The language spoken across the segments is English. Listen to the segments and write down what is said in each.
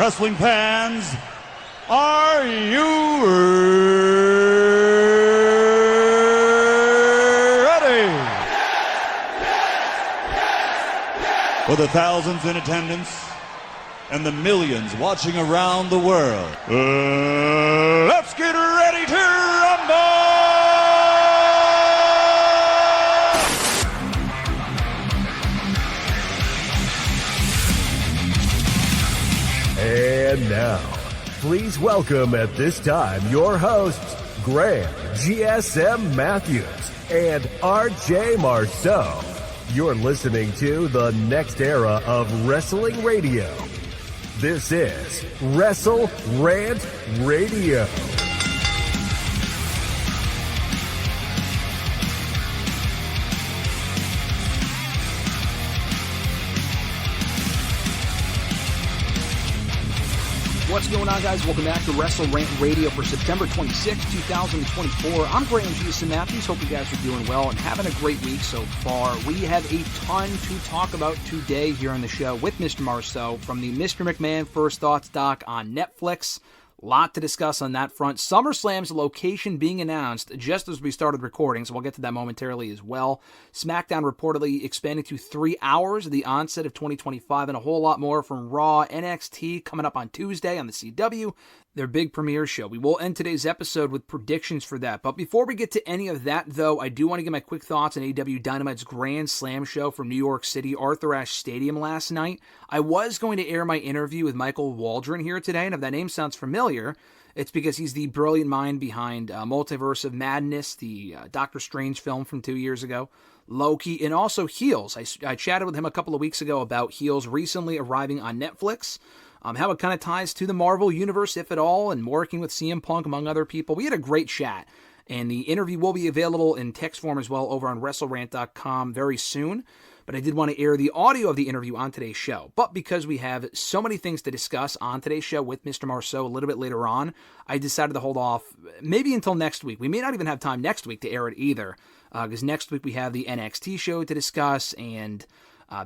Wrestling fans, are you ready? For the thousands in attendance and the millions watching around the world, let's get ready to rumble! And now, please welcome at this time your hosts, Graham GSM Matthews and RJ Marceau. You're listening to the next era of wrestling radio. This is WrestleRant Radio. What's going on, guys? Welcome back to WrestleRant Radio for September 26, 2024. I'm Graham GSM Matthews. Hope you guys are doing well and having a great week so far. We have a ton to talk about today here on the show with Mr. Marceau from the Mr. McMahon First Thoughts doc on Netflix. A lot to discuss on that front. SummerSlam's location being announced just as we started recording, so we'll get to that momentarily as well. SmackDown reportedly expanding to 3 hours at the onset of 2025, and a whole lot more from Raw. NXT coming up on Tuesday on the CW, their big premiere show. We will end today's episode with predictions for that. But before we get to any of that, though, I do want to give my quick thoughts on AEW Dynamite's Grand Slam show from New York City, Arthur Ashe Stadium last night. I was going to air my interview with Michael Waldron here today, and if that name sounds familiar, it's because he's the brilliant mind behind Multiverse of Madness, the Doctor Strange film from 2 years ago, Loki, and also Heels. I chatted with him a couple of weeks ago about Heels recently arriving on Netflix, how it kind of ties to the Marvel Universe, if at all, and working with CM Punk, among other people. We had a great chat, and the interview will be available in text form as well over on WrestleRant.com very soon. But I did want to air the audio of the interview on today's show. But because we have so many things to discuss on today's show with Mr. Marceau a little bit later on, I decided to hold off maybe until next week. We may not even have time next week to air it either, because next week we have the NXT show to discuss, and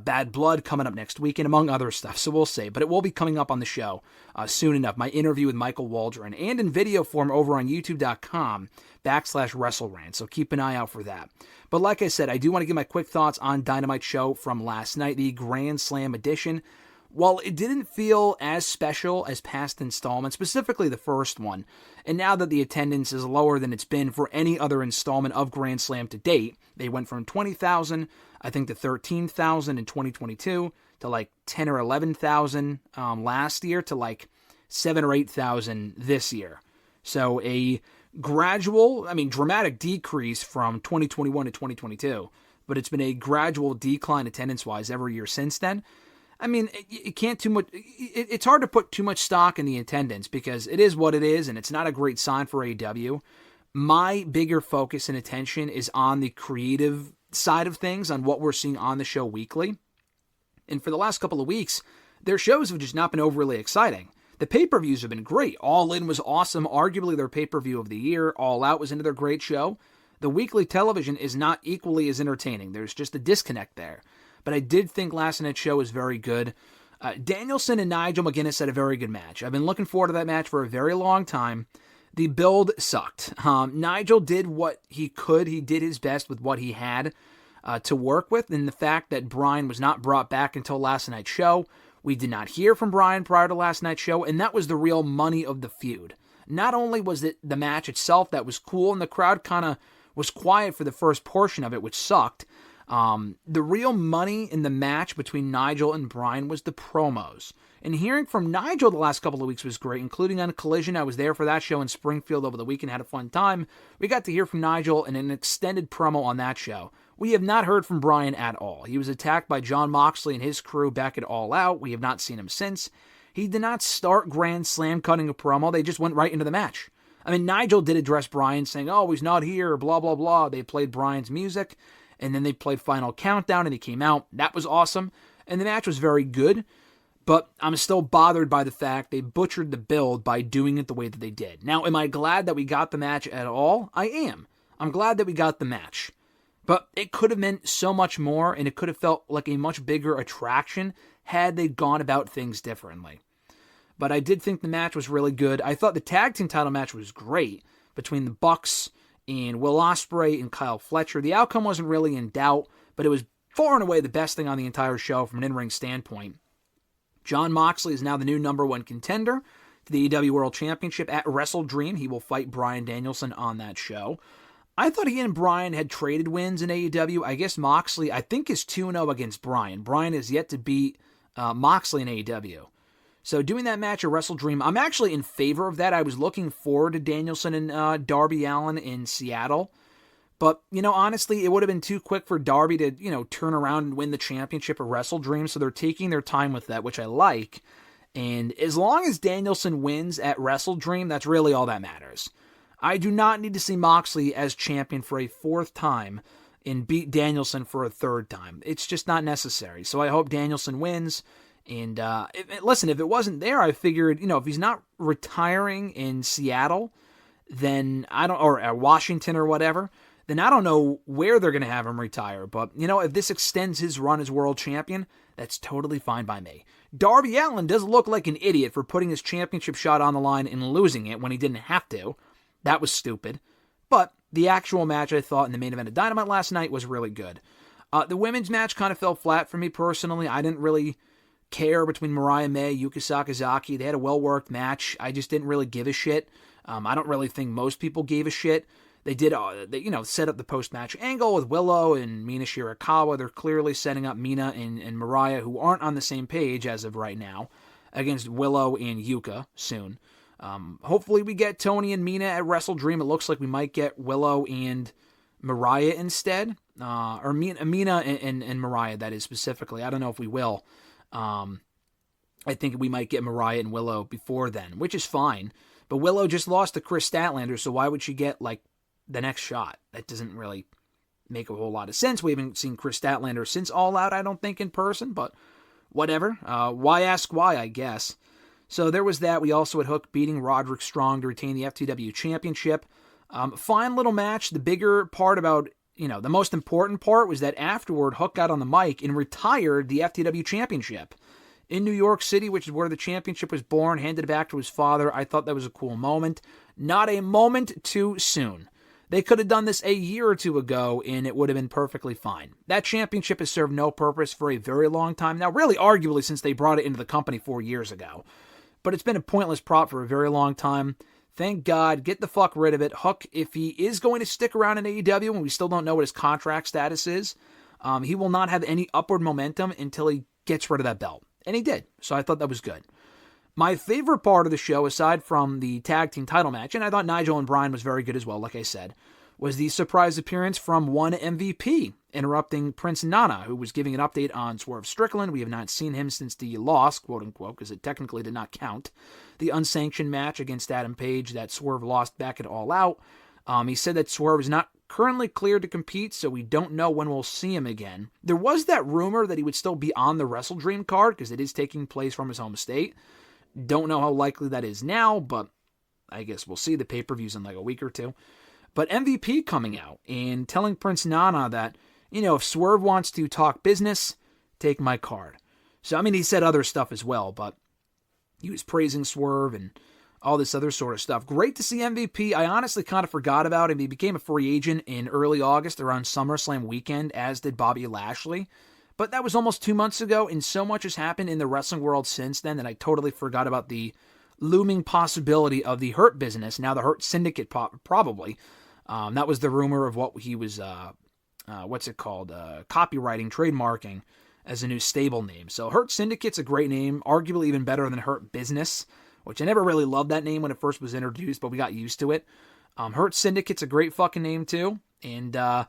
Bad Blood coming up next week, and among other stuff, so we'll see. But it will be coming up on the show soon enough, my interview with Michael Waldron, and in video form over on youtube.com/WrestleRant, so keep an eye out for that. But like I said, I do want to give my quick thoughts on Dynamite show from last night, the Grand Slam edition. While it didn't feel as special as past installments, specifically the first one, and now that the attendance is lower than it's been for any other installment of Grand Slam to date, they went from 20,000, I think, to 13,000 in 2022, to like 10 or 11,000 last year, to like 7 or 8,000 this year. So a gradual, dramatic decrease from 2021 to 2022, but it's been a gradual decline attendance-wise every year since then. It can't too much. It's hard to put too much stock in the attendance because it is what it is, and it's not a great sign for AEW. My bigger focus and attention is on the creative side of things, on what we're seeing on the show weekly. And for the last couple of weeks, their shows have just not been overly exciting. The pay-per-views have been great. All In was awesome, arguably their pay-per-view of the year. All Out was another great show. The weekly television is not equally as entertaining. There's just a disconnect there. But I did think last night's show was very good. Danielson and Nigel McGuinness had a very good match. I've been looking forward to that match for a very long time. The build sucked. Nigel did what he could. He did his best with what he had to work with. And the fact that Bryan was not brought back until last night's show. We did not hear from Bryan prior to last night's show, and that was the real money of the feud. Not only was it the match itself that was cool, and the crowd kind of was quiet for the first portion of it, which sucked. The real money in the match between Nigel and Bryan was the promos. And hearing from Nigel the last couple of weeks was great, including on Collision. I was there for that show in Springfield over the weekend, had a fun time. We got to hear from Nigel in an extended promo on that show. We have not heard from Bryan at all. He was attacked by Jon Moxley and his crew back at All Out. We have not seen him since. He did not start Grand Slam cutting a promo. They just went right into the match. Nigel did address Bryan saying, oh, he's not here, blah, blah, blah. They played Bryan's music, and then they played Final Countdown, and he came out. That was awesome. And the match was very good, but I'm still bothered by the fact they butchered the build by doing it the way that they did. Now, am I glad that we got the match at all? I am. I'm glad that we got the match. But it could have meant so much more, and it could have felt like a much bigger attraction had they gone about things differently. but I did think the match was really good. I thought the tag team title match was great between the Bucks and Will Ospreay and Kyle Fletcher. The outcome wasn't really in doubt, but it was far and away the best thing on the entire show from an in-ring standpoint. Jon Moxley is now the new number one contender to the AEW World Championship at WrestleDream. He will fight Bryan Danielson on that show. I thought he and Bryan had traded wins in AEW. I guess Moxley, I think, is 2-0 against Bryan. Bryan has yet to beat Moxley in AEW. So doing that match at WrestleDream, I'm actually in favor of that. I was looking forward to Danielson and Darby Allin in Seattle. But, honestly, it would have been too quick for Darby to, turn around and win the championship at WrestleDream. So they're taking their time with that, which I like. And as long as Danielson wins at WrestleDream, that's really all that matters. I do not need to see Moxley as champion for a fourth time and beat Danielson for a third time. It's just not necessary. So I hope Danielson wins. And listen, if it wasn't there, I figured, if he's not retiring in Seattle, then or Washington or whatever, then I don't know where they're going to have him retire. But, if this extends his run as world champion, that's totally fine by me. Darby Allin does look like an idiot for putting his championship shot on the line and losing it when he didn't have to. That was stupid. But the actual match, I thought, in the main event of Dynamite last night was really good. The women's match kind of fell flat for me personally. I didn't really care between Mariah May, Yuka Sakazaki. They had a well-worked match. I just didn't really give a shit. I don't really think most people gave a shit. They did, set up the post-match angle with Willow and Mina Shirakawa. They're clearly setting up Mina and Mariah, who aren't on the same page as of right now, against Willow and Yuka soon. Hopefully we get Tony and Mina at WrestleDream. It looks like we might get Willow and Mariah instead. Or Mina and Mariah, that is specifically. I don't know if we will. I think we might get Mariah and Willow before then, which is fine. But Willow just lost to Chris Statlander, so why would she get, the next shot? That doesn't really make a whole lot of sense. We haven't seen Chris Statlander since All Out, I don't think, in person, but whatever. Why ask why, I guess. So there was that. We also had Hook beating Roderick Strong to retain the FTW Championship. Fine little match. The bigger part about, the most important part was that afterward, Hook got on the mic and retired the FTW Championship in New York City, which is where the championship was born, handed it back to his father. I thought that was a cool moment. Not a moment too soon. They could have done this a year or two ago, and it would have been perfectly fine. That championship has served no purpose for a very long time now, really arguably since they brought it into the company 4 years ago. But it's been a pointless prop for a very long time. Thank God, get the fuck rid of it. Hook, if he is going to stick around in AEW, and we still don't know what his contract status is, he will not have any upward momentum until he gets rid of that belt. And he did, so I thought that was good. My favorite part of the show, aside from the tag team title match, and I thought Nigel and Bryan was very good as well, like I said, was the surprise appearance from one MVP, interrupting Prince Nana, who was giving an update on Swerve Strickland. We have not seen him since the loss, quote-unquote, because it technically did not count, the unsanctioned match against Adam Page that Swerve lost back at All Out. He said that Swerve is not currently cleared to compete, so we don't know when we'll see him again. There was that rumor that he would still be on the WrestleDream card, because it is taking place from his home state. Don't know how likely that is now, but I guess we'll see. The pay-per-view's in a week or two. But MVP coming out and telling Prince Nana that, if Swerve wants to talk business, take my card. So, he said other stuff as well, but he was praising Swerve and all this other sort of stuff. Great to see MVP. I honestly kind of forgot about him. He became a free agent in early August around SummerSlam weekend, as did Bobby Lashley. But that was almost 2 months ago, and so much has happened in the wrestling world since then that I totally forgot about the looming possibility of the Hurt Business, now the Hurt Syndicate probably. That was the rumor of what he was, copywriting, trademarking as a new stable name. So Hurt Syndicate's a great name, arguably even better than Hurt Business, which I never really loved that name when it first was introduced, but we got used to it. Hurt Syndicate's a great fucking name too, and I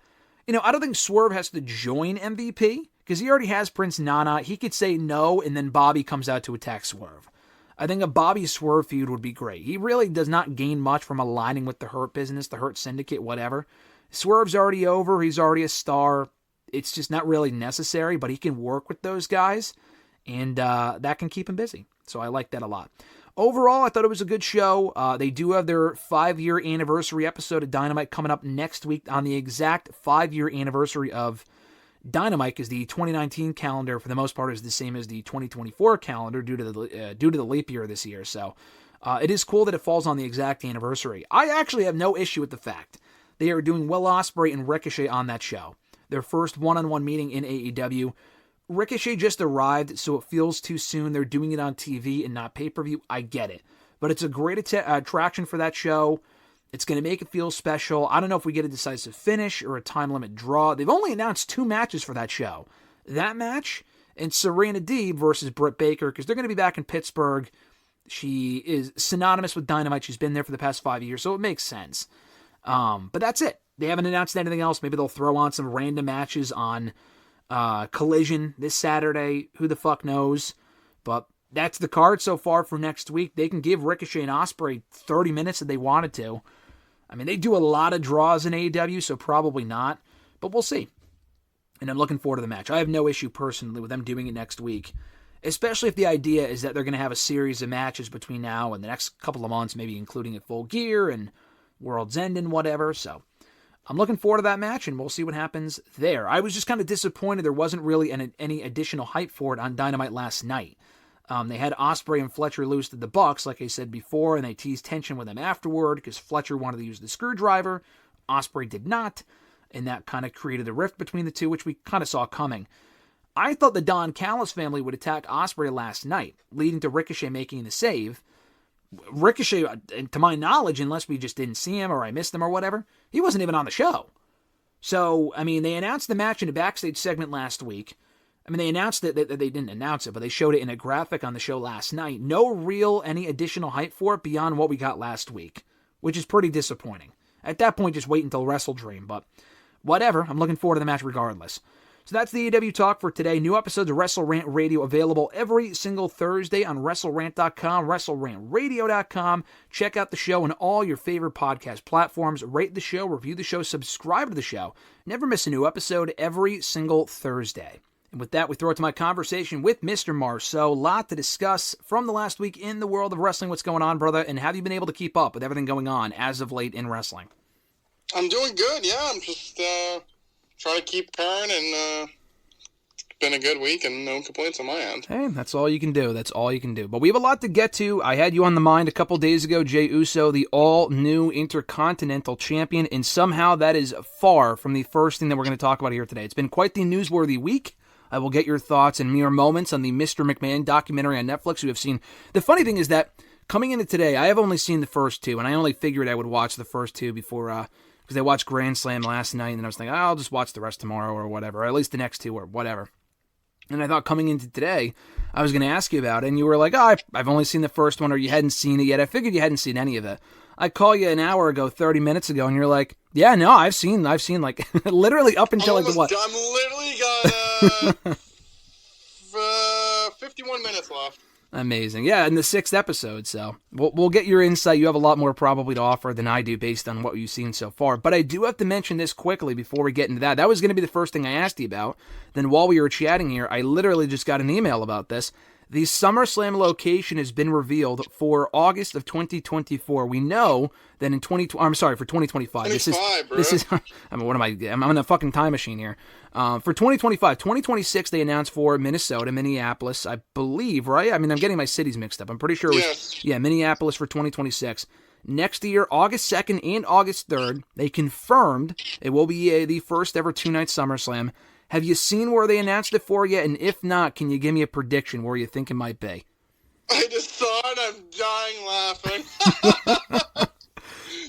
don't think Swerve has to join MVP, because he already has Prince Nana. He could say no, and then Bobby comes out to attack Swerve. I think a Bobby Swerve feud would be great. He really does not gain much from aligning with the Hurt Business, the Hurt Syndicate, whatever. Swerve's already over. He's already a star. It's just not really necessary, but he can work with those guys, and that can keep him busy. So I like that a lot. Overall, I thought it was a good show. They do have their 5-year anniversary episode of Dynamite coming up next week on the exact 5-year anniversary of Dynamite, is the 2019 calendar for the most part is the same as the 2024 calendar due to the leap year this year. So it is cool that it falls on the exact anniversary. I actually have no issue with the fact they are doing Will Ospreay and Ricochet on that show. Their first one-on-one meeting in AEW. Ricochet just arrived, so it feels too soon. They're doing it on TV and not pay-per-view. I get it. But it's a great attraction for that show. It's going to make it feel special. I don't know if we get a decisive finish or a time limit draw. They've only announced 2 matches for that show. That match and Serena Deeb versus Britt Baker, because they're going to be back in Pittsburgh. She is synonymous with Dynamite. She's been there for the past 5 years, so it makes sense. But that's it. They haven't announced anything else. Maybe they'll throw on some random matches on Collision this Saturday. Who the fuck knows? But that's the card so far for next week. They can give Ricochet and Ospreay 30 minutes if they wanted to. I mean, they do a lot of draws in AEW, so probably not. But we'll see. And I'm looking forward to the match. I have no issue personally with them doing it next week. Especially if the idea is that they're going to have a series of matches between now and the next couple of months, maybe including at Full Gear and World's End and whatever. So I'm looking forward to that match, and we'll see what happens there. I was just kind of disappointed there wasn't really any additional hype for it on Dynamite last night. They had Ospreay and Fletcher lose to the Bucks, like I said before, and they teased tension with them afterward because Fletcher wanted to use the screwdriver. Ospreay did not, and that kind of created a rift between the two, which we kind of saw coming. I thought the Don Callis family would attack Ospreay last night, leading to Ricochet making the save. Ricochet, to my knowledge, unless we just didn't see him or I missed him or whatever, he wasn't even on the show. So, I mean, they announced the match in a backstage segment last week. I mean, they announced it, they didn't announce it, but they showed it in a graphic on the show last night. No any additional hype for it beyond what we got last week, which is pretty disappointing. At that point, just wait until WrestleDream, but whatever. I'm looking forward to the match regardless. So that's the AEW talk for today. New episodes of WrestleRant Radio available every single Thursday on WrestleRant.com, WrestleRantRadio.com. Check out the show on all your favorite podcast platforms. Rate the show, review the show, subscribe to the show. Never miss a new episode every single Thursday. And with that, we throw it to my conversation with Mr. Marceau. A lot to discuss from the last week in the world of wrestling. What's going on, brother? And have you been able to keep up with everything going on as of late in wrestling? I'm doing good, yeah. I'm just trying to keep current, and it's been a good week, and no complaints on my end. Hey, that's all you can do. That's all you can do. But we have a lot to get to. I had you on the mind a couple days ago, Jey Uso, the all-new Intercontinental Champion, and somehow that is far from the first thing that we're going to talk about here today. It's been quite the newsworthy week. I will get your thoughts and mere moments on the Mr. McMahon documentary on Netflix you have seen. The funny thing is that coming into today, I have only seen the first 2, and I only figured I would watch the first 2 before, because I watched Grand Slam last night, and then I was thinking, I'll just watch the rest tomorrow or whatever, or at least the next 2 or whatever. And I thought coming into today, I was going to ask you about it, and you were like, I've only seen the first one, or you hadn't seen it yet. I figured you hadn't seen any of it. I call you an hour ago, 30 minutes ago, and you're like, yeah, no, I've seen like literally up until like what? I'm literally got 51 minutes left. Amazing. Yeah, in the 6th episode, so we'll get your insight. You have a lot more probably to offer than I do based on what you've seen so far. But I do have to mention this quickly before we get into that. That was going to be the first thing I asked you about. Then while we were chatting here, I literally just got an email about this. The SummerSlam location has been revealed for August of 2024. We know that in 2025. This is. I mean, what am I? I'm on a fucking time machine here. For 2025, 2026, they announced for Minnesota, Minneapolis, I believe, right? I mean, I'm getting my cities mixed up. I'm pretty sure it was, Minneapolis for 2026. Next year, August 2nd and August 3rd, they confirmed it will be the first ever 2-night SummerSlam. Have you seen where they announced it for yet? And if not, can you give me a prediction where you think it might be? I just saw it. I'm dying laughing.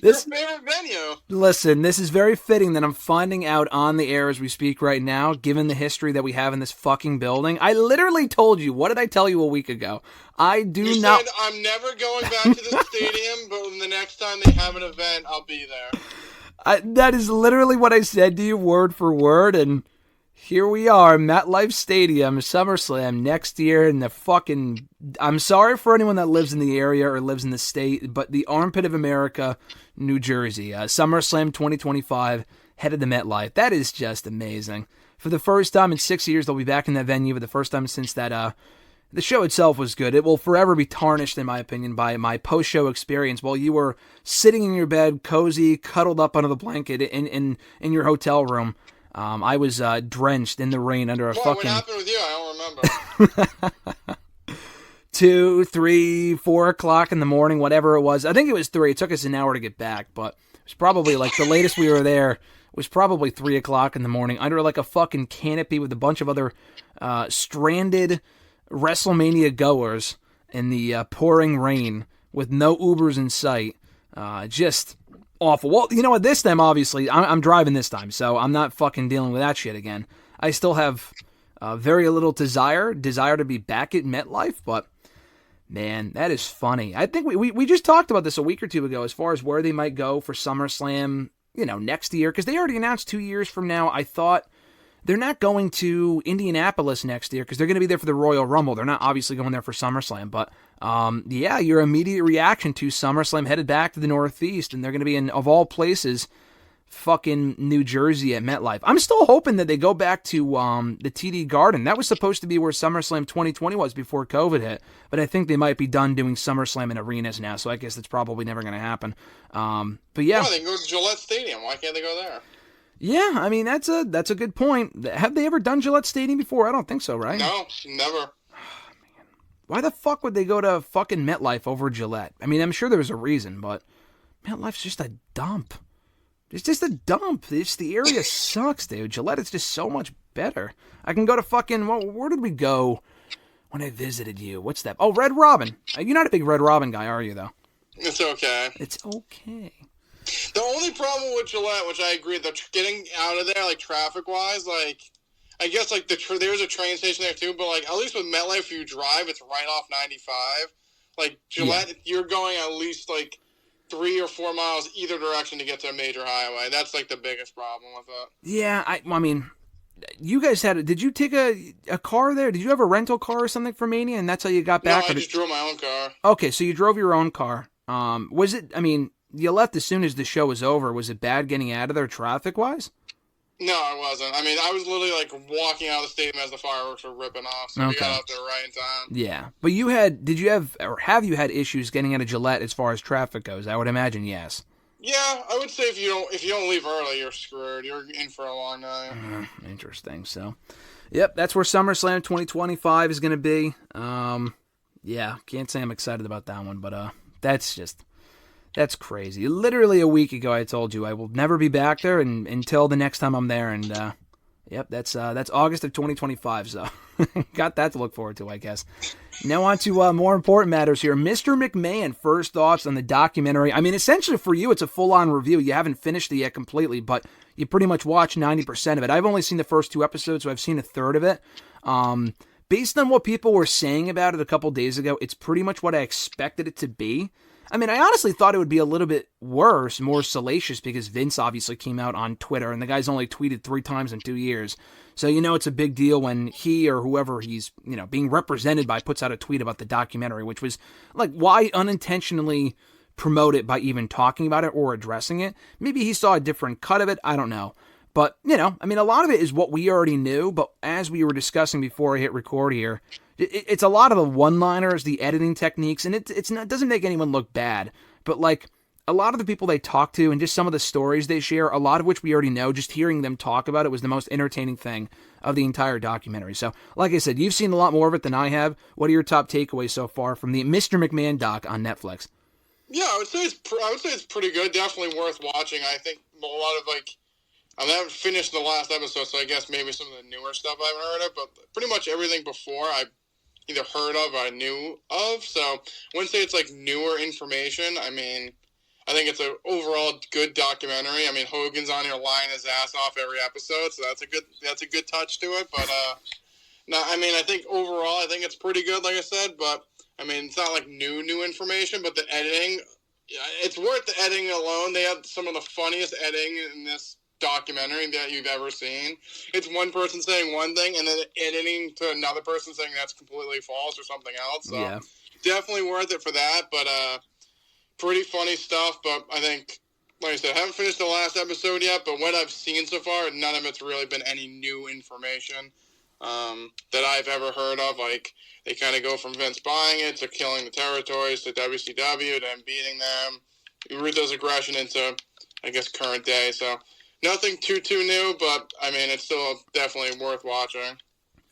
Your favorite venue. Listen, this is very fitting that I'm finding out on the air as we speak right now, given the history that we have in this fucking building. I literally told you. What did I tell you a week ago? You said, I'm never going back to the stadium, but when the next time they have an event, I'll be there. That is literally what I said to you, word for word, and here we are, MetLife Stadium, SummerSlam next year in the fucking... I'm sorry for anyone that lives in the area or lives in the state, but the armpit of America, New Jersey. SummerSlam 2025, headed to MetLife. That is just amazing. For the first time in 6 years, they'll be back in that venue. For the first time since that... the show itself was good. It will forever be tarnished, in my opinion, by my post-show experience while you were sitting in your bed, cozy, cuddled up under the blanket in your hotel room. I was drenched in the rain under a What happened with you? I don't remember. 2, 3, 4 o'clock in the morning, whatever it was. I think it was 3. It took us an hour to get back, but it was probably like the latest we were there was probably 3 o'clock in the morning under like a fucking canopy with a bunch of other stranded WrestleMania goers in the pouring rain with no Ubers in sight. Just awful. Well, you know what? This time, obviously, I'm driving this time, so I'm not fucking dealing with that shit again. I still have very little desire to be back at MetLife, but man, that is funny. I think we just talked about this a week or two ago as far as where they might go for SummerSlam, next year, because they already announced 2 years from now. I thought they're not going to Indianapolis next year because they're going to be there for the Royal Rumble. They're not obviously going there for SummerSlam, but yeah, your immediate reaction to SummerSlam headed back to the Northeast, and they're going to be in, of all places, fucking New Jersey at MetLife. I'm still hoping that they go back to the TD Garden. That was supposed to be where SummerSlam 2020 was before COVID hit, but I think they might be done doing SummerSlam in arenas now, so I guess that's probably never going to happen. But yeah. No, they can go to Gillette Stadium. Why can't they go there? Yeah, I mean, that's a good point. Have they ever done Gillette Stadium before? I don't think so, right? No, never. Why the fuck would they go to fucking MetLife over Gillette? I mean, I'm sure there was a reason, but MetLife's just a dump. It's just a dump. The area sucks, dude. Gillette is just so much better. I can go to fucking, where did we go when I visited you? What's that? Oh, Red Robin. You're not a big Red Robin guy, are you, though? It's okay. It's okay. The only problem with Gillette, which I agree, getting out of there, like, traffic-wise, like, I guess, like, there's a train station there, too, but, like, at least with MetLife, if you drive, it's right off 95. Like, Gillette, you're going at least, like, 3 or 4 miles either direction to get to a major highway. That's, like, the biggest problem with it. Yeah, I mean, you guys did you take a car there? Did you have a rental car or something for Mania, and that's how you got back? No, I just drove my own car. Okay, so you drove your own car. Was it, I mean, you left as soon as the show was over. Was it bad getting out of there traffic-wise? No, I wasn't. I mean, I was literally, like, walking out of the stadium as the fireworks were ripping off, so we got out there right in time. Yeah. But have you had issues getting out of Gillette as far as traffic goes? I would imagine yes. Yeah, I would say if you don't leave early, you're screwed. You're in for a long night. Interesting. So, yep, that's where SummerSlam 2025 is going to be. Yeah, can't say I'm excited about that one, but that's crazy. Literally a week ago, I told you I will never be back there until the next time I'm there, and yep, that's August of 2025. So got that to look forward to, I guess. Now on to more important matters here. Mr. McMahon, first thoughts on the documentary. I mean, essentially for you, it's a full-on review. You haven't finished it yet completely, but you pretty much watched 90% of it. I've only seen the first 2 episodes, so I've seen a third of it. Based on what people were saying about it a couple days ago, it's pretty much what I expected it to be. I mean, I honestly thought it would be a little bit worse, more salacious, because Vince obviously came out on Twitter, and the guy's only tweeted 3 times in 2 years. So, it's a big deal when he or whoever he's, being represented by puts out a tweet about the documentary, which was, like, why unintentionally promote it by even talking about it or addressing it? Maybe he saw a different cut of it, I don't know. But, I mean, a lot of it is what we already knew, but as we were discussing before I hit record here, it's a lot of the one-liners, the editing techniques, and it doesn't make anyone look bad. But, like, a lot of the people they talk to and just some of the stories they share, a lot of which we already know, just hearing them talk about it was the most entertaining thing of the entire documentary. So, like I said, you've seen a lot more of it than I have. What are your top takeaways so far from the Mr. McMahon doc on Netflix? Yeah, I would say it's pretty good. Definitely worth watching. I think a lot of, like, I haven't finished the last episode, so I guess maybe some of the newer stuff I haven't heard of, but pretty much everything before I either heard of or I knew of. So I wouldn't say it's like newer information. I mean, I think it's an overall good documentary. I mean, Hogan's on here lying his ass off every episode, so that's a good touch to it. But no, I mean, I think overall, I think it's pretty good, like I said. But I mean, it's not like new information, but the editing, it's worth the editing alone. They have some of the funniest editing in this documentary that you've ever seen. It's one person saying one thing and then editing to another person saying that's completely false or something else. So yeah, definitely worth it for that. But pretty funny stuff. But I think, like I said, I haven't finished the last episode yet, but what I've seen so far, none of it's really been any new information that I've ever heard of. Like, they kind of go from Vince buying it to killing the territories to WCW to them beating them. Root those aggression into, I guess, current day. So nothing too new, but I mean, it's still definitely worth watching.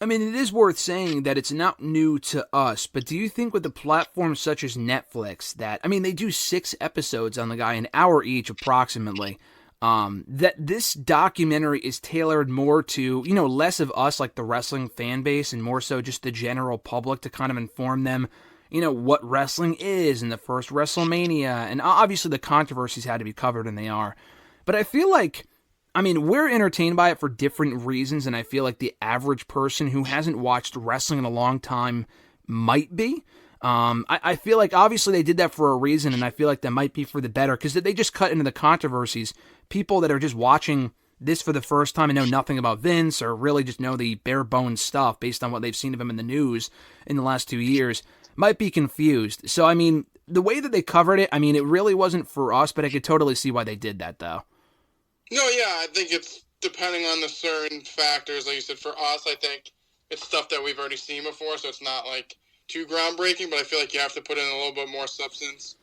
I mean, it is worth saying that it's not new to us, but do you think with a platform such as Netflix that, I mean, they do 6 episodes on the guy, an hour each approximately, that this documentary is tailored more to, less of us, like the wrestling fan base, and more so just the general public to kind of inform them, what wrestling is and the first WrestleMania, and obviously the controversies had to be covered, and they are. But I feel like, we're entertained by it for different reasons, and I feel like the average person who hasn't watched wrestling in a long time might be. I feel like obviously they did that for a reason, and I feel like that might be for the better, because they just cut into the controversies. People that are just watching this for the first time and know nothing about Vince, or really just know the bare bones stuff based on what they've seen of him in the news in the last 2 years, might be confused. So, the way that they covered it, it really wasn't for us, but I could totally see why they did that, though. No, yeah, I think it's depending on the certain factors. Like you said, for us, I think it's stuff that we've already seen before, so it's not, like, too groundbreaking, but I feel like you have to put in a little bit more substance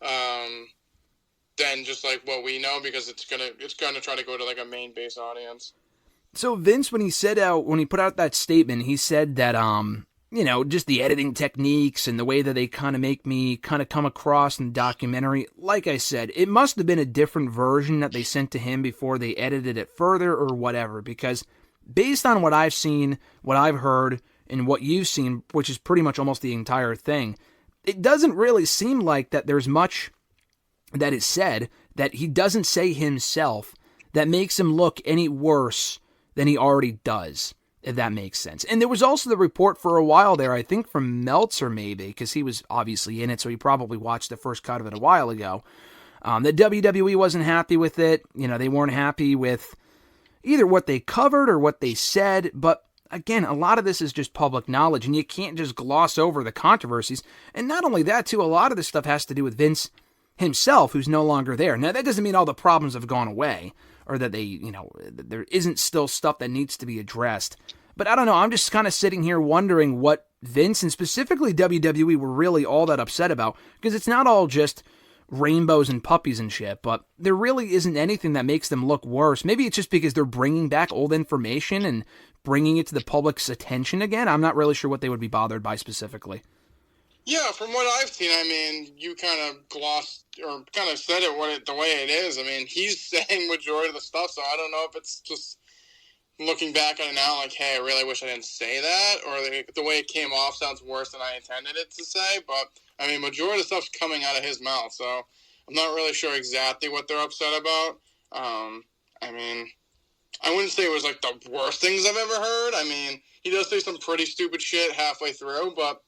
than just, like, what we know, because it's gonna try to go to, like, a main base audience. So Vince, when he put out that statement, he said that, just the editing techniques and the way that they kind of make me kind of come across in the documentary, like I said, it must have been a different version that they sent to him before they edited it further or whatever, because based on what I've seen, what I've heard, and what you've seen, which is pretty much almost the entire thing, it doesn't really seem like that there's much that is said that he doesn't say himself that makes him look any worse than he already does, if that makes sense. And there was also the report for a while there, I think from Meltzer maybe, because he was obviously in it, so he probably watched the first cut of it a while ago, that WWE wasn't happy with it. They weren't happy with either what they covered or what they said, but again, a lot of this is just public knowledge, and you can't just gloss over the controversies. And not only that, too, a lot of this stuff has to do with Vince himself, who's no longer there. Now, that doesn't mean all the problems have gone away, or that there isn't still stuff that needs to be addressed. But I don't know, I'm just kind of sitting here wondering what Vince, and specifically WWE, were really all that upset about, because it's not all just rainbows and puppies and shit, but there really isn't anything that makes them look worse. Maybe it's just because they're bringing back old information and bringing it to the public's attention again. I'm not really sure what they would be bothered by specifically. Yeah, from what I've seen, you kind of glossed or kind of said it the way it is. He's saying majority of the stuff, so I don't know if it's just looking back on it now like, hey, I really wish I didn't say that, or the way it came off sounds worse than I intended it to say. But, majority of the stuff's coming out of his mouth, so I'm not really sure exactly what they're upset about. I wouldn't say it was, like, the worst things I've ever heard. He does say some pretty stupid shit halfway through, but,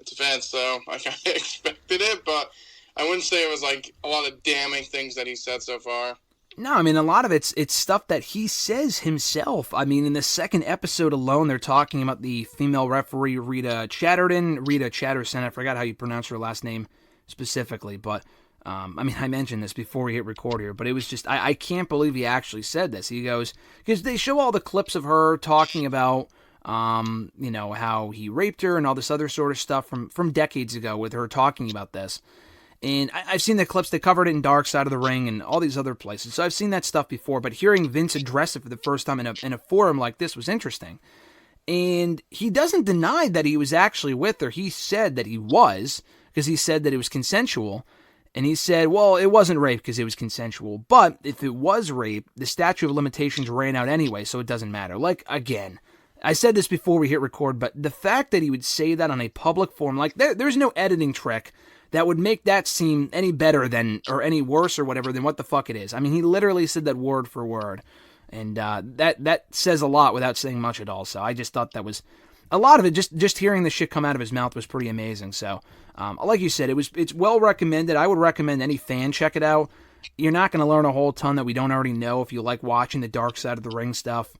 it's Vince, so I kind of expected it, but I wouldn't say it was, like, a lot of damning things that he said so far. No, a lot of it's stuff that he says himself. In the second episode alone, they're talking about the female referee, Rita Chatterson. I forgot how you pronounce her last name specifically, but, I mentioned this before we hit record here, but it was just, I can't believe he actually said this. He goes, because they show all the clips of her talking about, how he raped her and all this other sort of stuff from decades ago with her talking about this. And I've seen the clips, they covered it in Dark Side of the Ring and all these other places. So I've seen that stuff before, but hearing Vince address it for the first time in a forum like this was interesting. And he doesn't deny that he was actually with her. He said that he was, because he said that it was consensual. And he said, well, it wasn't rape because it was consensual. But if it was rape, the statute of limitations ran out anyway, so it doesn't matter. Like, again, I said this before we hit record, but the fact that he would say that on a public forum, like, there's no editing trick that would make that seem any better than, or any worse or whatever than what the fuck it is. He literally said that word for word. And that says a lot without saying much at all. So I just thought that was, a lot of it, just hearing the shit come out of his mouth was pretty amazing. So, like you said, it's well recommended. I would recommend any fan check it out. You're not going to learn a whole ton that we don't already know if you like watching the Dark Side of the Ring stuff.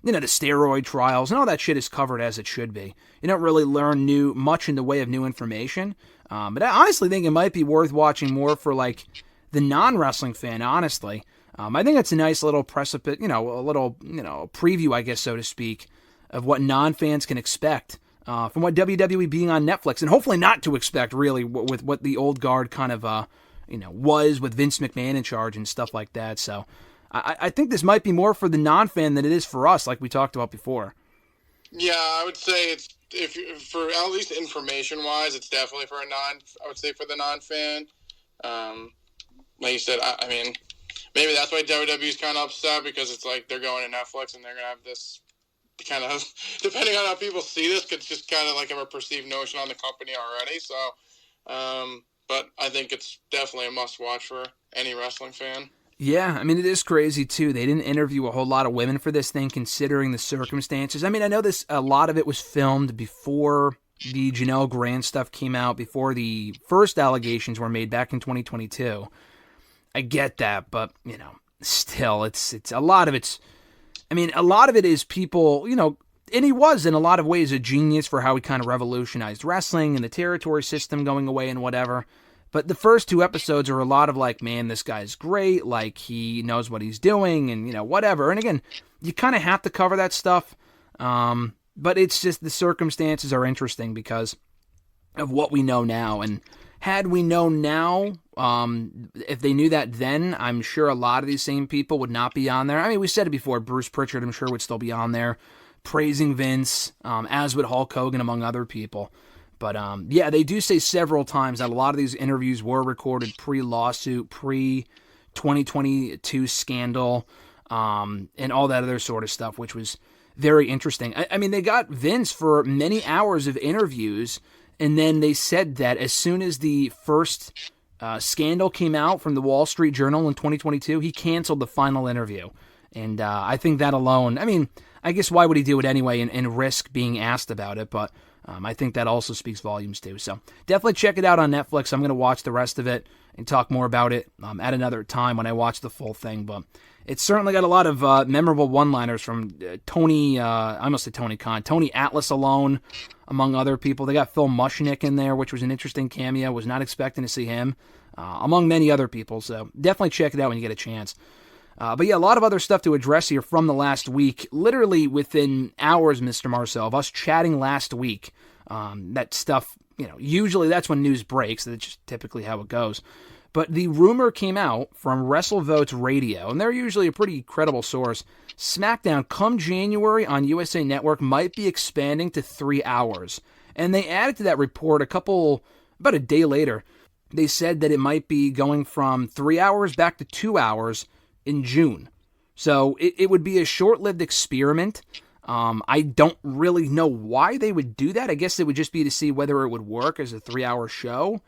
The steroid trials and all that shit is covered as it should be. You don't really learn much in the way of new information. But I honestly think it might be worth watching more for, like, the non-wrestling fan, honestly. I think it's a nice little precipice, a little, preview, I guess, so to speak, of what non-fans can expect from what WWE being on Netflix, and hopefully not to expect, really, with what the old guard kind of, was with Vince McMahon in charge and stuff like that. So, I think this might be more for the non-fan than it is for us, like we talked about before. Yeah, I would say it's for at least information-wise, it's definitely for I would say for the non-fan. Like you said, I mean, maybe that's why WWE's kind of upset, because it's like they're going to Netflix and they're going to have this kind of, depending on how people see this, it's just kind of like have a perceived notion on the company already. So, but I think it's definitely a must-watch for any wrestling fan. Yeah, I mean, it is crazy, too. They didn't interview a whole lot of women for this thing, considering the circumstances. I mean, I know a lot of it was filmed before the Janelle Grant stuff came out, before the first allegations were made back in 2022. I get that, but, still, it's a lot of it is people, and he was, in a lot of ways, a genius for how he kind of revolutionized wrestling and the territory system going away and whatever. But the first 2 episodes are a lot of like, man, this guy's great, like, he knows what he's doing, and, whatever. And again, you kind of have to cover that stuff, but it's just the circumstances are interesting because of what we know now. And had we known now, if they knew that then, I'm sure a lot of these same people would not be on there. I mean, we said it before, Bruce Pritchard, I'm sure, would still be on there, praising Vince, as would Hulk Hogan, among other people. But, yeah, they do say several times that a lot of these interviews were recorded pre-lawsuit, pre-2022 scandal, and all that other sort of stuff, which was very interesting. I mean, they got Vince for many hours of interviews, and then they said that as soon as the first scandal came out from the Wall Street Journal in 2022, he canceled the final interview. And I think that alone, I mean, I guess why would he do it anyway and risk being asked about it, but I think that also speaks volumes too. So definitely check it out on Netflix. I'm going to watch the rest of it and talk more about it at another time when I watch the full thing. But it's certainly got a lot of memorable one-liners from Tony Atlas alone, among other people. They got Phil Mushnick in there, which was an interesting cameo. Was not expecting to see him, among many other people. So definitely check it out when you get a chance. But yeah, a lot of other stuff to address here from the last week. Literally within hours, Mr. Marceau, of us chatting last week. That stuff, usually that's when news breaks. That's just typically how it goes. But the rumor came out from WrestleRant Radio, and they're usually a pretty credible source. SmackDown, come January on USA Network, might be expanding to 3 hours. And they added to that report about a day later. They said that it might be going from 3 hours back to 2 hours in June. So it would be a short-lived experiment. I don't really know why they would do that. I guess it would just be to see whether it would work as a 3-hour show.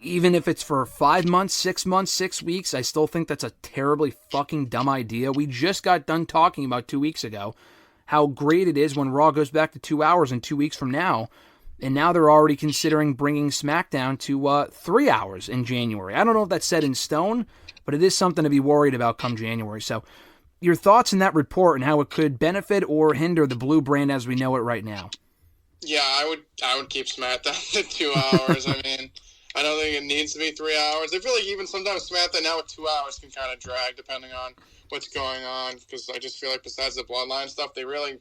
Even if it's for 5 months, 6 months, 6 weeks, I still think that's a terribly fucking dumb idea. We just got done talking about 2 weeks ago how great it is when Raw goes back to 2 hours in 2 weeks from now. And now they're already considering bringing SmackDown to 3 hours in January. I don't know if that's set in stone, but it is something to be worried about come January. So your thoughts on that report and how it could benefit or hinder the Blue brand as we know it right now? Yeah, I would keep SmackDown at 2 hours. I mean, I don't think it needs to be 3 hours. I feel like even sometimes SmackDown now at 2 hours can kind of drag depending on what's going on, because I just feel like besides the Bloodline stuff, they really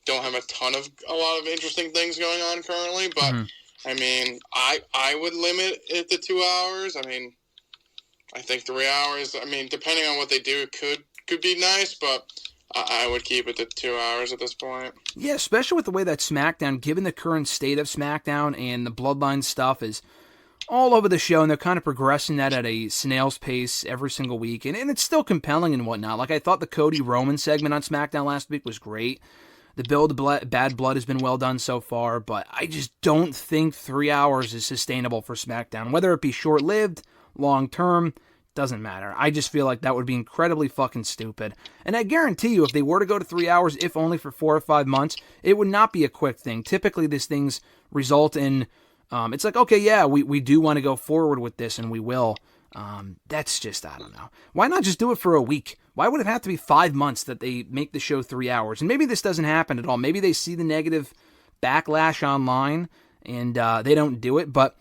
don't have a lot of interesting things going on currently. But I mean, I would limit it to 2 hours. I mean, I think 3 hours, I mean, depending on what they do, could be nice, but I would keep it to 2 hours at this point. Yeah, especially with the way that SmackDown, given the current state of SmackDown and the Bloodline stuff is all over the show, and they're kind of progressing that at a snail's pace every single week, and it's still compelling and whatnot. Like, I thought the Cody Roman segment on SmackDown last week was great. The build to Bad Blood has been well done so far, but I just don't think 3 hours is sustainable for SmackDown. Whether it be short-lived, long-term, doesn't matter. I just feel like that would be incredibly fucking stupid. And I guarantee you, if they were to go to 3 hours, if only for 4 or 5 months, it would not be a quick thing. Typically, these things result in, it's like, okay, yeah, we do want to go forward with this, and we will. That's just, I don't know. Why not just do it for a week? Why would it have to be 5 months that they make the show 3 hours? And maybe this doesn't happen at all. Maybe they see the negative backlash online, and they don't do it, but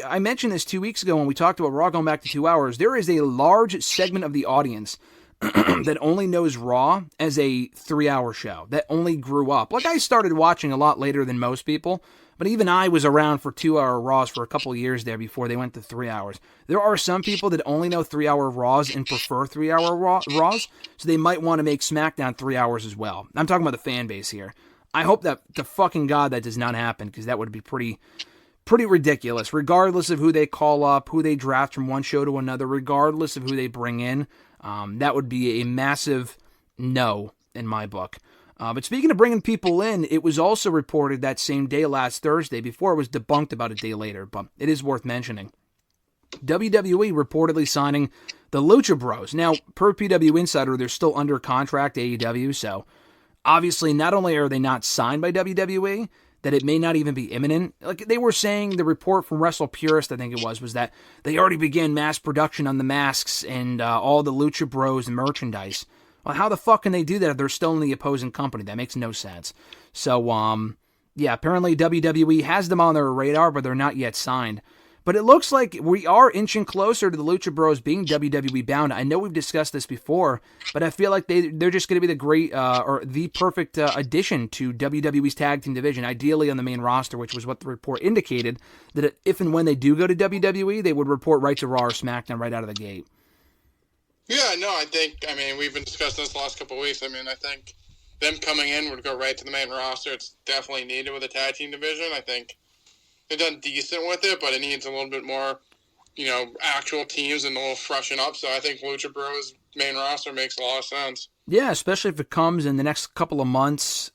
I mentioned this 2 weeks ago when we talked about Raw going back to 2 hours. There is a large segment of the audience that only knows Raw as a 3 hour show, that only grew up. Like, I started watching a lot later than most people, but But even I was around for 2-hour Raws for a couple years there before they went to 3 hours. There are some people that only know 3-hour Raws and prefer 3-hour Raws, so they might want to make SmackDown 3 hours as well. I'm talking about the fan base here. I hope that to fucking God that does not happen, because that would be pretty ridiculous, regardless of who they call up, who they draft from one show to another, regardless of who they bring in. That would be a massive no in my book. But speaking of bringing people in, it was also reported that same day last Thursday, before it was debunked about a day later, but it is worth mentioning. WWE reportedly signing the Lucha Bros. Now, per PW Insider, they're still under contract to AEW, so obviously not only are they not signed by WWE, that it may not even be imminent. Like they were saying, the report from Wrestle Purist, I think it was that they already began mass production on the masks and all the Lucha Bros and merchandise. Well, how the fuck can they do that if they're still in the opposing company? That makes no sense. So, yeah, apparently WWE has them on their radar, but they're not yet signed. But it looks like we are inching closer to the Lucha Bros being WWE bound. I know we've discussed this before, but I feel like they're just going to be the great or the perfect addition to WWE's tag team division, ideally on the main roster, which was what the report indicated, that if and when they do go to WWE, they would report right to Raw or SmackDown right out of the gate. Yeah, no, I mean, we've been discussing this the last couple of weeks. I mean, I think them coming in would go right to the main roster. It's definitely needed with the tag team division. I think they've done decent with it, but it needs a little bit more, actual teams and a little freshen up. So I think Lucha Bros main roster makes a lot of sense. Yeah, especially if it comes in the next couple of months.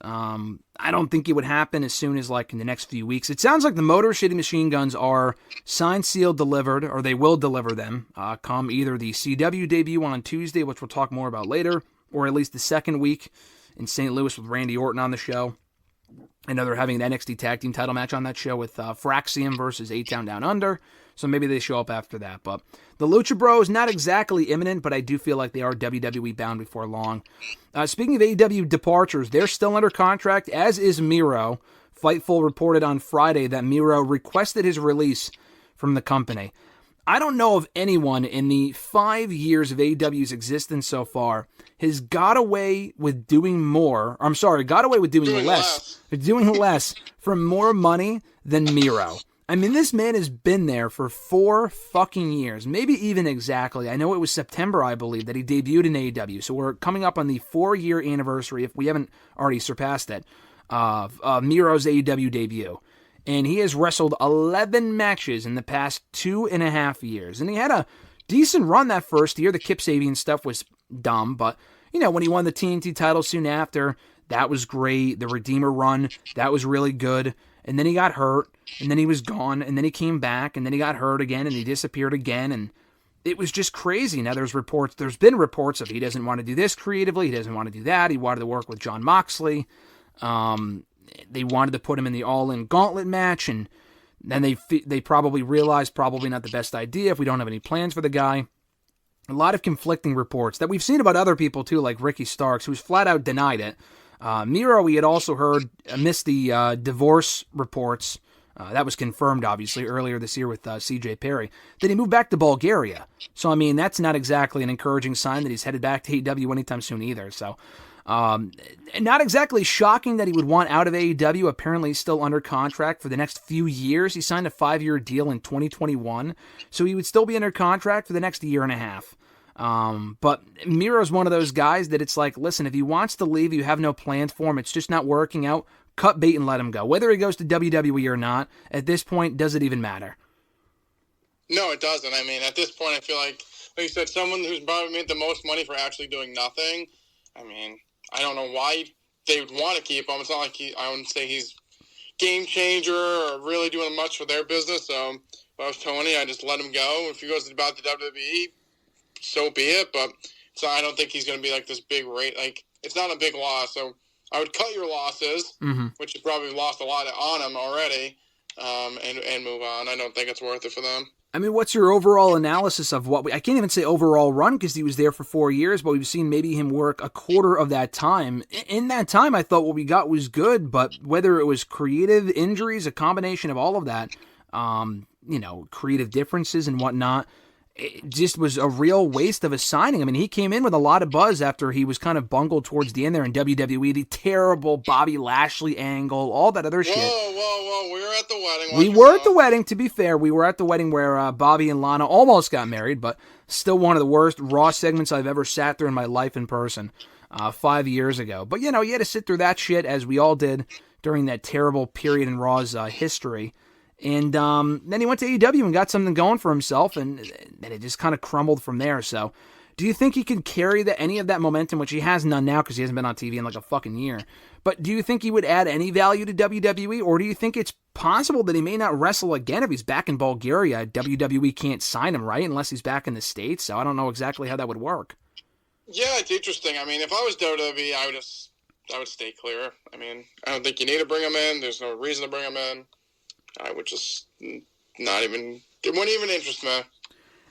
I don't think it would happen as soon as in the next few weeks. It sounds like the Motor City Machine Guns are signed, sealed, delivered, or they will deliver them come either the CW debut on Tuesday, which we'll talk more about later, or at least the second week in St. Louis with Randy Orton on the show. I know they're having an NXT Tag Team title match on that show with Fraxium versus A-Town Down Under, so maybe they show up after that. But the Lucha Bros, not exactly imminent, but I do feel like they are WWE bound before long. Speaking of AEW departures, they're still under contract, as is Miro. Fightful reported on Friday that Miro requested his release from the company. I don't know of anyone in the 5 years of AEW's existence so far has got away with doing less for more money than Miro. I mean, this man has been there for 4 fucking years, maybe even exactly. I know it was September, I believe, that he debuted in AEW, so we're coming up on the 4-year anniversary, if we haven't already surpassed it, of Miro's AEW debut. And he has wrestled 11 matches in the past 2.5 years. And he had a decent run that first year. The Kip Sabian stuff was dumb, but, when he won the TNT title soon after, that was great. The Redeemer run, that was really good. And then he got hurt, and then he was gone, and then he came back, and then he got hurt again, and he disappeared again, and it was just crazy. Now there's been reports of he doesn't want to do this creatively, he doesn't want to do that, he wanted to work with Jon Moxley, they wanted to put him in the All-In Gauntlet match, and then they probably realized probably not the best idea if we don't have any plans for the guy. A lot of conflicting reports that we've seen about other people too, like Ricky Starks, who's flat out denied it. Miro, we had also heard, missed the divorce reports. That was confirmed, obviously, earlier this year with CJ Perry. Then he moved back to Bulgaria. So, I mean, that's not exactly an encouraging sign that he's headed back to AEW anytime soon either. So, not exactly shocking that he would want out of AEW. Apparently, he's still under contract for the next few years. He signed a 5-year deal in 2021. So, he would still be under contract for the next 1.5 years. But Miro's one of those guys that it's like, listen, if he wants to leave, you have no plans for him, it's just not working out, cut bait and let him go. Whether he goes to WWE or not, at this point, does it even matter? No, it doesn't. I mean, at this point, I feel like you said, someone who's probably made the most money for actually doing nothing. I mean, I don't know why they would want to keep him. It's not like I wouldn't say he's game changer or really doing much for their business. So if I was Tony, I'd just let him go. If he goes about the WWE, so be it, but I don't think he's going to be like this big rate. Like, it's not a big loss, so I would cut your losses, which you probably lost a lot on him already, and move on. I don't think it's worth it for them. I mean, what's your overall analysis of I can't even say overall run because he was there for 4 years, but we've seen maybe him work a quarter of that time. In that time, I thought what we got was good, but whether it was creative injuries, a combination of all of that, creative differences and whatnot, it just was a real waste of a signing. I mean, he came in with a lot of buzz after he was kind of bungled towards the end there in WWE, the terrible Bobby Lashley angle, all that other shit. Whoa. We were at the wedding. We were at the wedding, to be fair. We were at the wedding where Bobby and Lana almost got married, but still one of the worst Raw segments I've ever sat through in my life in person 5 years ago. But, you had to sit through that shit, as we all did during that terrible period in Raw's history. And then he went to AEW and got something going for himself, and it just kind of crumbled from there. So, do you think he could carry any of that momentum, which he has none now because he hasn't been on TV in like a fucking year? But do you think he would add any value to WWE, or do you think it's possible that he may not wrestle again if he's back in Bulgaria? WWE can't sign him, right, unless he's back in the States, so I don't know exactly how that would work. Yeah, it's interesting. I mean, if I was WWE, I would stay clear. I mean, I don't think you need to bring him in. There's no reason to bring him in. I would just it wouldn't even interest me.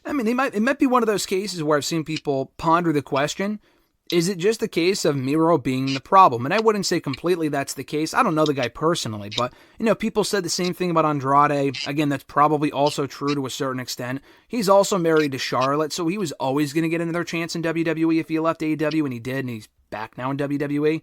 I mean, it might be one of those cases where I've seen people ponder the question, is it just a case of Miro being the problem? And I wouldn't say completely that's the case. I don't know the guy personally, but, people said the same thing about Andrade. Again, that's probably also true to a certain extent. He's also married to Charlotte, so he was always going to get another chance in WWE if he left AEW, and he did, and he's back now in WWE.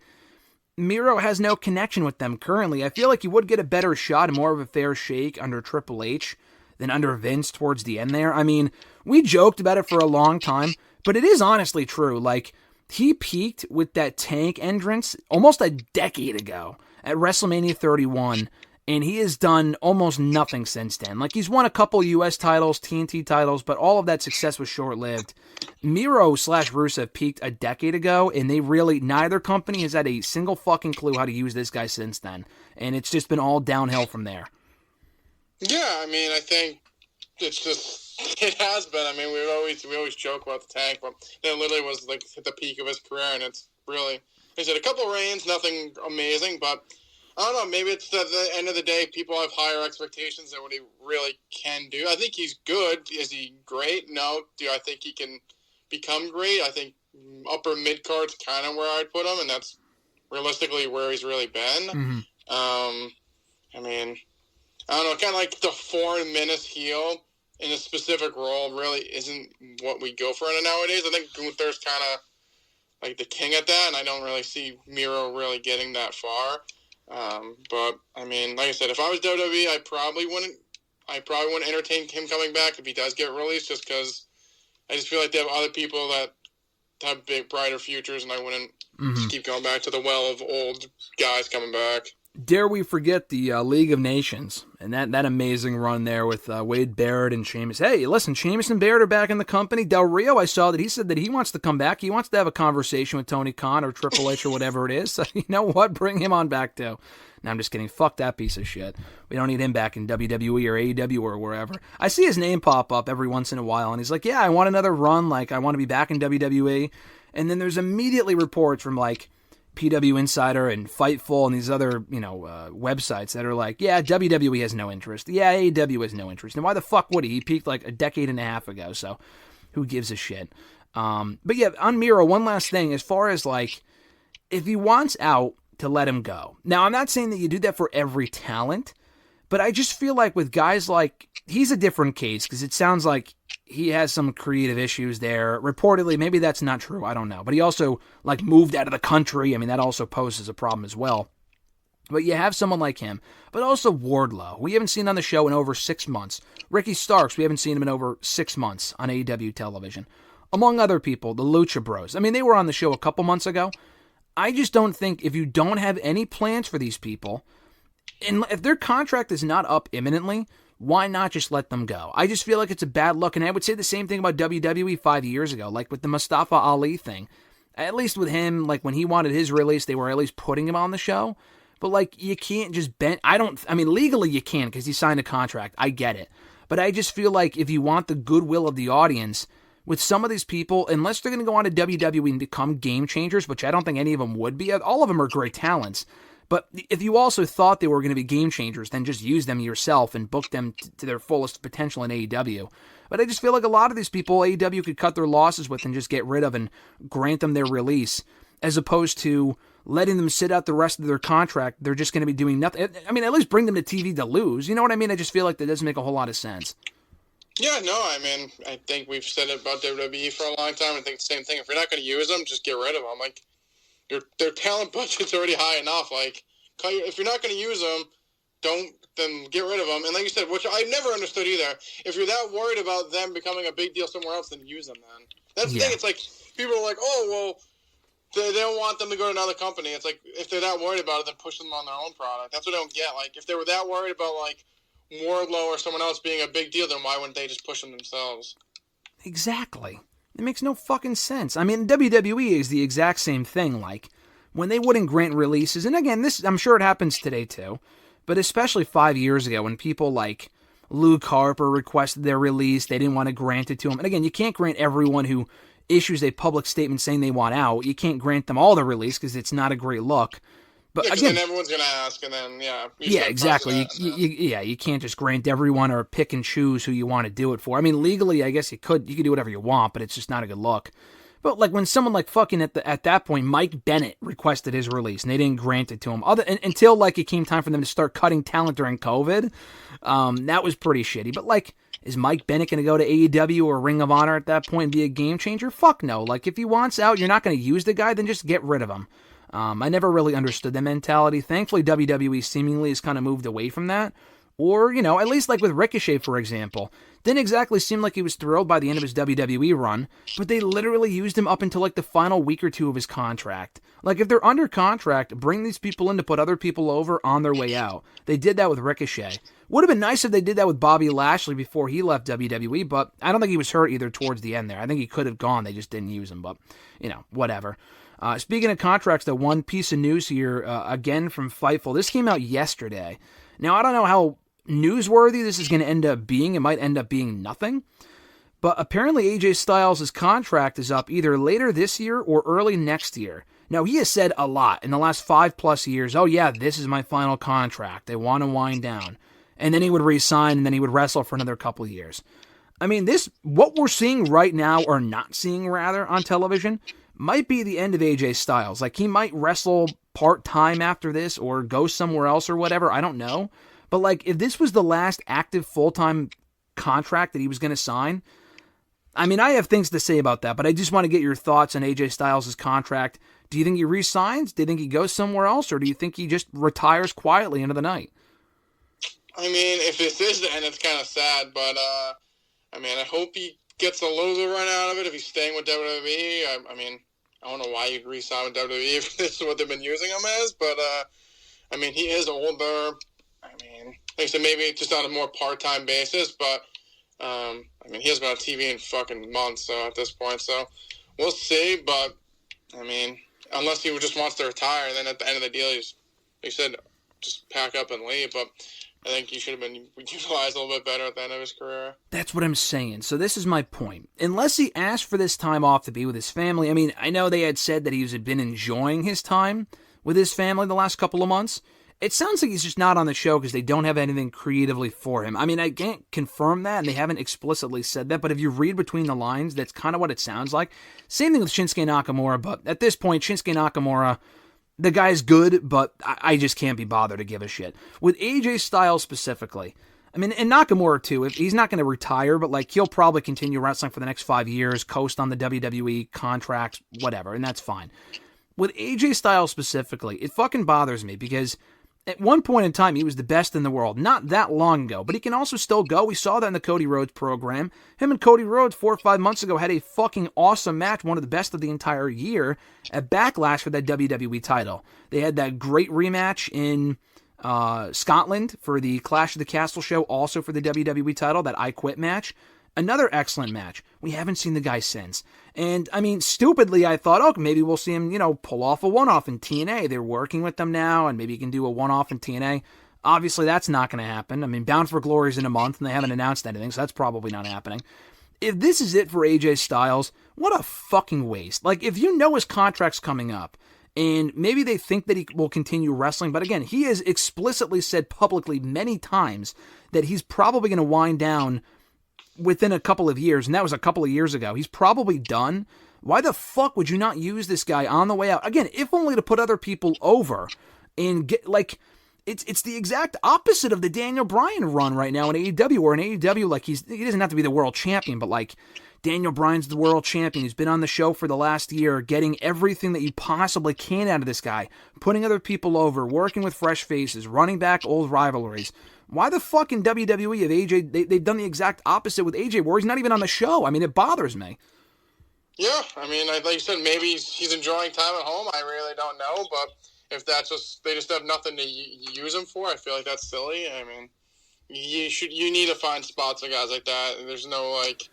Miro has no connection with them currently. I feel like he would get a better shot and more of a fair shake under Triple H than under Vince towards the end there. I mean, we joked about it for a long time, but it is honestly true. Like, he peaked with that Tank entrance almost a decade ago at WrestleMania 31, and he has done almost nothing since then. Like, he's won a couple U.S. titles, TNT titles, but all of that success was short-lived. Miro/Rusev peaked a decade ago, and neither company has had a single fucking clue how to use this guy since then. And it's just been all downhill from there. Yeah, I mean, I think it has been. I mean, we always joke about the Tank, but it literally was like at the peak of his career, and it's really, he said, a couple reigns, nothing amazing, but I don't know, maybe it's at the end of the day, people have higher expectations than what he really can do. I think he's good. Is he great? No. Do I think he can become great? I think upper mid-card's kind of where I'd put him, and that's realistically where he's really been. Mm-hmm. I mean, I don't know, kind of like the foreign menace heel in a specific role really isn't what we go for nowadays. I think Gunther's kind of like the king at that, and I don't really see Miro really getting that far. But I mean, like I said, if I was WWE, I probably wouldn't entertain him coming back if he does get released, just because I just feel like they have other people that have big, brighter futures, and I wouldn't just keep going back to the well of old guys coming back. Dare we forget the League of Nations and that amazing run there with Wade Barrett and Sheamus. Hey, listen, Sheamus and Barrett are back in the company. Del Rio, I saw that he said that he wants to come back. He wants to have a conversation with Tony Khan or Triple H or whatever it is. So you know what? Bring him on back too. No, I'm just kidding. Fuck that piece of shit. We don't need him back in WWE or AEW or wherever. I see his name pop up every once in a while, and he's like, yeah, I want another run. Like, I want to be back in WWE. And then there's immediately reports from, like, PW Insider and Fightful and these other, websites that are like, yeah, WWE has no interest. Yeah, AEW has no interest. And why the fuck would he? He peaked like a decade and a half ago, so who gives a shit? But yeah, on Miro, one last thing, as far as like, if he wants out, to let him go. Now, I'm not saying that you do that for every talent, but I just feel like with guys like, he's a different case, because it sounds like he has some creative issues there. Reportedly, maybe that's not true, I don't know. But he also, like, moved out of the country. I mean, that also poses a problem as well. But you have someone like him. But also Wardlow, we haven't seen on the show in over 6 months. Ricky Starks, we haven't seen him in over 6 months on AEW television. Among other people, the Lucha Bros. I mean, they were on the show a couple months ago. I just don't think, if you don't have any plans for these people, and if their contract is not up imminently, why not just let them go? I just feel like it's a bad look, and I would say the same thing about WWE 5 years ago, like with the Mustafa Ali thing. At least with him, like when he wanted his release, they were at least putting him on the show. But like, you can't just bend. Legally you can, because he signed a contract. I get it. But I just feel like if you want the goodwill of the audience, with some of these people, unless they're going to go on to WWE and become game changers, which I don't think any of them would be, all of them are great talents. But if you also thought they were going to be game changers, then just use them yourself and book them to their fullest potential in AEW. But I just feel like a lot of these people, AEW could cut their losses with and just get rid of and grant them their release, as opposed to letting them sit out the rest of their contract. They're just going to be doing nothing. I mean, at least bring them to TV to lose. You know what I mean? I just feel like that doesn't make a whole lot of sense. Yeah, no, I mean, I think we've said it about WWE for a long time. I think the same thing. If you're not going to use them, just get rid of them. Like, their talent budget's already high enough. Like, if you're not going to use them, then get rid of them. And like you said, which I never understood either, if you're that worried about them becoming a big deal somewhere else, then use them then. That's the thing. It's like, people are like, oh, well, they don't want them to go to another company. It's like, if they're that worried about it, then push them on their own product. That's what I don't get. Like, if they were that worried about, like, Wardlow or someone else being a big deal, then why wouldn't they just push them themselves? Exactly. It makes no fucking sense. I mean, WWE is the exact same thing. Like, when they wouldn't grant releases, and again, this, I'm sure it happens today too, but especially 5 years ago when people like Luke Harper requested their release, they didn't want to grant it to them. And again, you can't grant everyone who issues a public statement saying they want out. You can't grant them all the release because it's not a great look. But again, then everyone's gonna ask, and then exactly. You can't just grant everyone or pick and choose who you want to do it for. I mean, legally, I guess you could do whatever you want, but it's just not a good look. But like when someone like fucking at that point, Mike Bennett requested his release and they didn't grant it to him until like it came time for them to start cutting talent during COVID. That was pretty shitty. But like, is Mike Bennett going to go to AEW or Ring of Honor at that point and be a game changer? Fuck no. Like if he wants out, you're not going to use the guy, then just get rid of him. I never really understood the mentality. Thankfully, WWE seemingly has kind of moved away from that. Or, at least like with Ricochet, for example. Didn't exactly seem like he was thrilled by the end of his WWE run, but they literally used him up until like the final week or two of his contract. Like, if they're under contract, bring these people in to put other people over on their way out. They did that with Ricochet. Would have been nice if they did that with Bobby Lashley before he left WWE, but I don't think he was hurt either towards the end there. I think he could have gone, they just didn't use him, but, whatever. Speaking of contracts, though, one piece of news here, again from Fightful. This came out yesterday. Now, I don't know how newsworthy this is going to end up being. It might end up being nothing. But apparently AJ Styles' contract is up either later this year or early next year. Now, he has said a lot in the last 5+ years, oh yeah, this is my final contract. They want to wind down. And then he would re-sign, and then he would wrestle for another couple years. I mean, what we're seeing right now, or not seeing rather, on television, might be the end of AJ Styles. Like, he might wrestle part-time after this or go somewhere else or whatever. I don't know. But, like, if this was the last active full-time contract that he was going to sign, I mean, I have things to say about that, but I just want to get your thoughts on AJ Styles' contract. Do you think he re-signs? Do you think he goes somewhere else? Or do you think he just retires quietly into the night? I mean, if this is the end, it's kind of sad, but, I mean, I hope he gets a little run out of it if he's staying with WWE. I mean, I don't know why you'd re-sign with WWE if this is what they've been using him as, but, I mean, he is older. I mean, like I said, maybe just on a more part-time basis, but, I mean, he hasn't been on TV in fucking months, so at this point, so we'll see, but, I mean, unless he just wants to retire, and then at the end of the deal, he said, just pack up and leave, but I think he should have been utilized a little bit better at the end of his career. That's what I'm saying. So this is my point. Unless he asked for this time off to be with his family, I mean, I know they had said that he had been enjoying his time with his family the last couple of months. It sounds like he's just not on the show because they don't have anything creatively for him. I mean, I can't confirm that, and they haven't explicitly said that, but if you read between the lines, that's kind of what it sounds like. Same thing with Shinsuke Nakamura, but at this point, Shinsuke Nakamura, the guy's good, but I just can't be bothered to give a shit. With AJ Styles specifically, I mean, and Nakamura too, if he's not going to retire, but like he'll probably continue wrestling for the next 5 years, coast on the WWE contracts, whatever, and that's fine. With AJ Styles specifically, it fucking bothers me because at one point in time, he was the best in the world, not that long ago, but he can also still go. We saw that in the Cody Rhodes program. Him and Cody Rhodes 4 or 5 months ago had a fucking awesome match, one of the best of the entire year, at Backlash for that WWE title. They had that great rematch in Scotland for the Clash of the Castle show, also for the WWE title, that I Quit match. Another excellent match. We haven't seen the guy since. And, I mean, stupidly, I thought, oh, maybe we'll see him, pull off a one-off in TNA. They're working with them now, and maybe he can do a one-off in TNA. Obviously, that's not going to happen. I mean, Bound for Glory is in a month, and they haven't announced anything, so that's probably not happening. If this is it for AJ Styles, what a fucking waste. Like, if you know his contract's coming up, and maybe they think that he will continue wrestling, but again, he has explicitly said publicly many times that he's probably going to wind down within a couple of years, and that was a couple of years ago. He's probably done. Why the fuck would you not use this guy on the way out? Again, if only to put other people over and get, like, it's the exact opposite of the Daniel Bryan run right now in AEW, where in AEW, like, he doesn't have to be the world champion, but like, Daniel Bryan's the world champion. He's been on the show for the last year, getting everything that you possibly can out of this guy, putting other people over, working with fresh faces, running back old rivalries. Why the fuck in WWE of AJ, they've done the exact opposite with AJ, where he's not even on the show? I mean, it bothers me. Yeah, I mean, like you said, maybe he's enjoying time at home. I really don't know, but if that's they just have nothing to use him for, I feel like that's silly. I mean, you need to find spots for guys like that. There's no, like,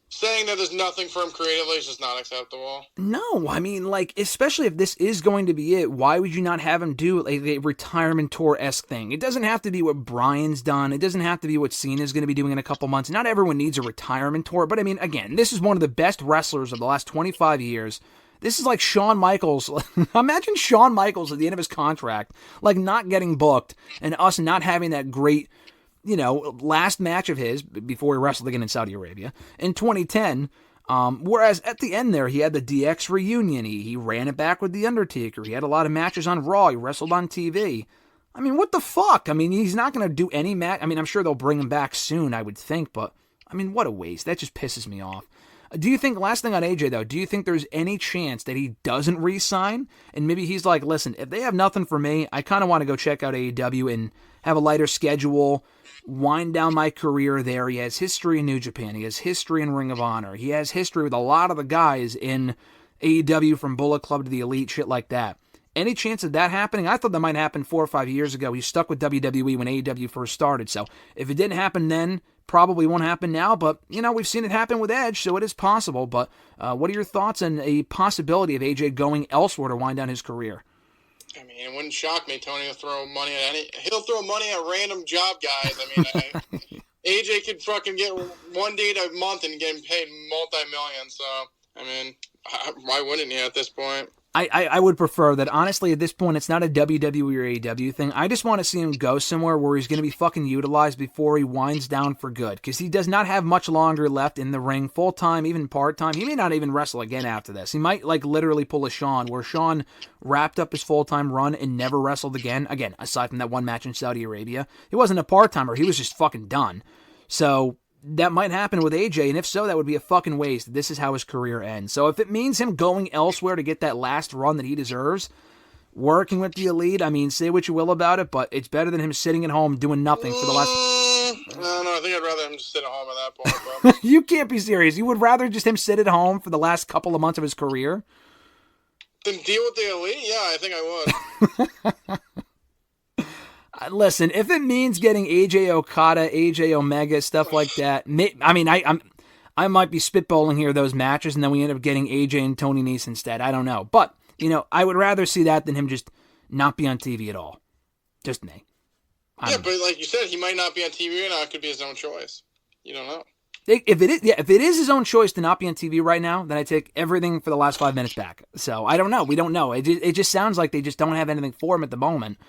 saying that there's nothing for him creatively is just not acceptable. No, I mean, like, especially if this is going to be it, why would you not have him do a retirement tour-esque thing? It doesn't have to be what Bryan's done. It doesn't have to be what Cena's going to be doing in a couple months. Not everyone needs a retirement tour, but I mean, again, this is one of the best wrestlers of the last 25 years. This is like Shawn Michaels. Imagine Shawn Michaels at the end of his contract, like, not getting booked, and us not having that great, last match of his before he wrestled again in Saudi Arabia in 2010. Whereas at the end there, he had the DX reunion. He ran it back with The Undertaker. He had a lot of matches on Raw. He wrestled on TV. I mean, what the fuck? I mean, he's not going to do any match. I mean, I'm sure they'll bring him back soon, I would think, but I mean, what a waste. That just pisses me off. Do you think, last thing on AJ though, do you think there's any chance that he doesn't re-sign? And maybe he's like, listen, if they have nothing for me, I kind of want to go check out AEW and have a lighter schedule, wind down my career there. He has history in New Japan. He has history in Ring of Honor. He has history with a lot of the guys in AEW, from Bullet Club to the Elite, shit like that. Any chance of that happening? I thought that might happen 4 or 5 years ago. He stuck with WWE when AEW first started. So if it didn't happen then, probably won't happen now. But, we've seen it happen with Edge, so it is possible. But what are your thoughts on a possibility of AJ going elsewhere to wind down his career? I mean, it wouldn't shock me. Tony will throw money at he'll throw money at random job guys. I mean, AJ could fucking get one date a month and get paid multi-millions. So, I mean, why wouldn't he at this point? I would prefer that. Honestly, at this point, it's not a WWE or AEW thing. I just want to see him go somewhere where he's going to be fucking utilized before he winds down for good, because he does not have much longer left in the ring, full-time, even part-time. He may not even wrestle again after this. He might, like, literally pull a Shawn, where Shawn wrapped up his full-time run and never wrestled again. Again, aside from that one match in Saudi Arabia. He wasn't a part-timer. He was just fucking done. So that might happen with AJ, and if so, that would be a fucking waste. This is how his career ends. So if it means him going elsewhere to get that last run that he deserves, working with the Elite, I mean, say what you will about it, but it's better than him sitting at home doing nothing for the last... No, I think I'd rather him just sit at home at that point, bro. You can't be serious. You would rather just him sit at home for the last couple of months of his career? Then deal with the Elite? Yeah, I think I would. Listen, if it means getting AJ Okada, AJ Omega, stuff like that, I mean, I might be spitballing here those matches, and then we end up getting AJ and Tony Nese instead. I don't know. But, I would rather see that than him just not be on TV at all. Just me. Yeah, but like you said, he might not be on TV right now. It could be his own choice. You don't know. If it is his own choice to not be on TV right now, then I take everything for the last 5 minutes back. So, I don't know. We don't know. It just sounds like they just don't have anything for him at the moment.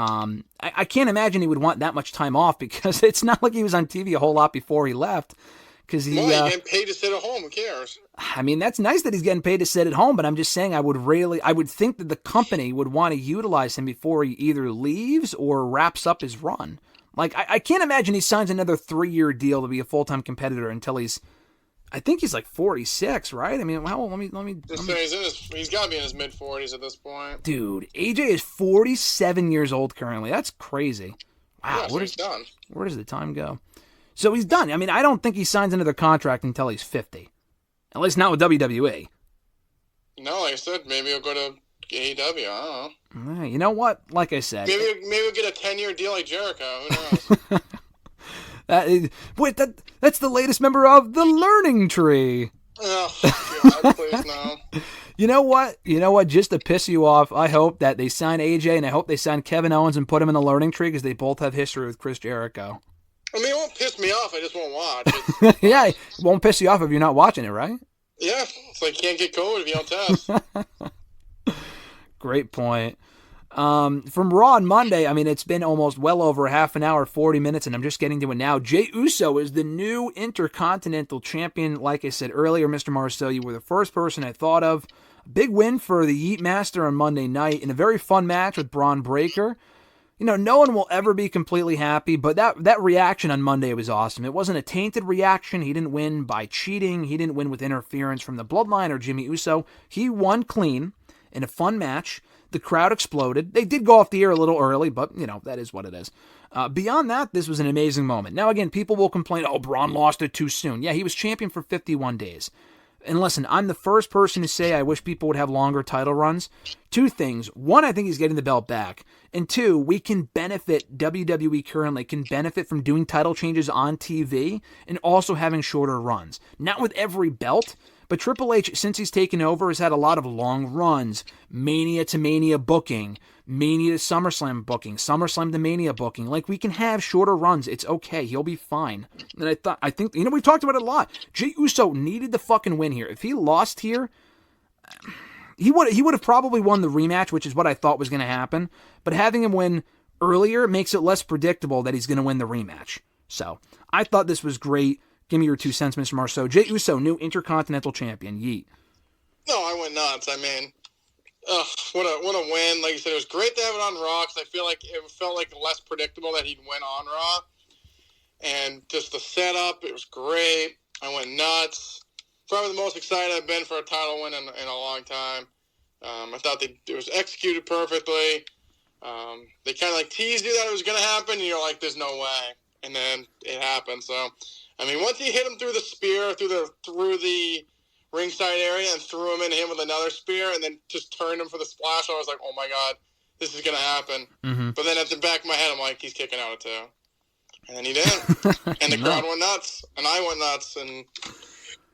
I can't imagine he would want that much time off, because it's not like he was on TV a whole lot before he left. Because he's getting paid to sit at home. Who cares? I mean, that's nice that he's getting paid to sit at home, but I'm just saying I would think that the company would want to utilize him before he either leaves or wraps up his run. Like, I can't imagine he signs another 3-year deal to be a full-time competitor until I think he's like 46, right? I mean, how old? Let me. He's got to be in his mid-40s at this point. Dude, AJ is 47 years old currently. That's crazy. Wow, yeah, so he's done. Where does the time go? So he's done. I mean, I don't think he signs another contract until he's 50. At least not with WWE. No, like I said, maybe he'll go to AEW. I don't know. You know what? Like I said, maybe we'll get a 10-year deal like Jericho. Who knows? That's the latest member of the Learning Tree. Oh, God, please no. You know what? Just to piss you off, I hope that they sign AJ, and I hope they sign Kevin Owens and put him in the Learning Tree, because they both have history with Chris Jericho. I mean, it won't piss me off. I just won't watch. Yeah, it won't piss you off if you're not watching it, right? Yeah, it's like you can't get COVID if you don't test. Great point. From Raw on Monday, I mean, it's been almost well over half an hour, 40 minutes, and I'm just getting to it now. Jey Uso is the new Intercontinental Champion. Like I said earlier, Mr. Marceau, you were the first person I thought of. A big win for the Yeet Master on Monday night in a very fun match with Braun Breaker. no one will ever be completely happy, but that reaction on Monday was awesome. It wasn't a tainted reaction. He didn't win by cheating. He didn't win with interference from the Bloodline or Jimmy Uso. He won clean in a fun match. The crowd exploded. They did go off the air a little early, but, that is what it is. Beyond that, this was an amazing moment. Now, again, people will complain, Braun lost it too soon. Yeah, he was champion for 51 days. And listen, I'm the first person to say I wish people would have longer title runs. Two things. One, I think he's getting the belt back. And two, we can benefit, WWE currently can benefit from doing title changes on TV and also having shorter runs. Not with every belt, but Triple H, since he's taken over, has had a lot of long runs. Mania to Mania booking. Mania to SummerSlam booking. SummerSlam to Mania booking. Like, we can have shorter runs. It's okay. He'll be fine. And I think, we've talked about it a lot. Jey Uso needed the fucking win here. If he lost here, he would have probably won the rematch, which is what I thought was going to happen. But having him win earlier makes it less predictable that he's going to win the rematch. So, I thought this was great. Give me your 2 cents, Mr. Marceau. Jey Uso, new Intercontinental Champion. Yeet. No, I went nuts. I mean, what a win. Like you said, it was great to have it on Raw because I feel like it felt like less predictable that he'd win on Raw. And just the setup, it was great. I went nuts. Probably the most excited I've been for a title win in a long time. I thought it was executed perfectly. They kind of teased you that it was going to happen, and you're like, there's no way. And then it happened. So, I mean, once he hit him through the spear, through the ringside area, and threw him into him with another spear, and then just turned him for the splash, I was like, oh my God, this is going to happen. Mm-hmm. But then at the back of my head, I'm like, he's kicking out at 2. And then he didn't. And the crowd went nuts, and I went nuts, and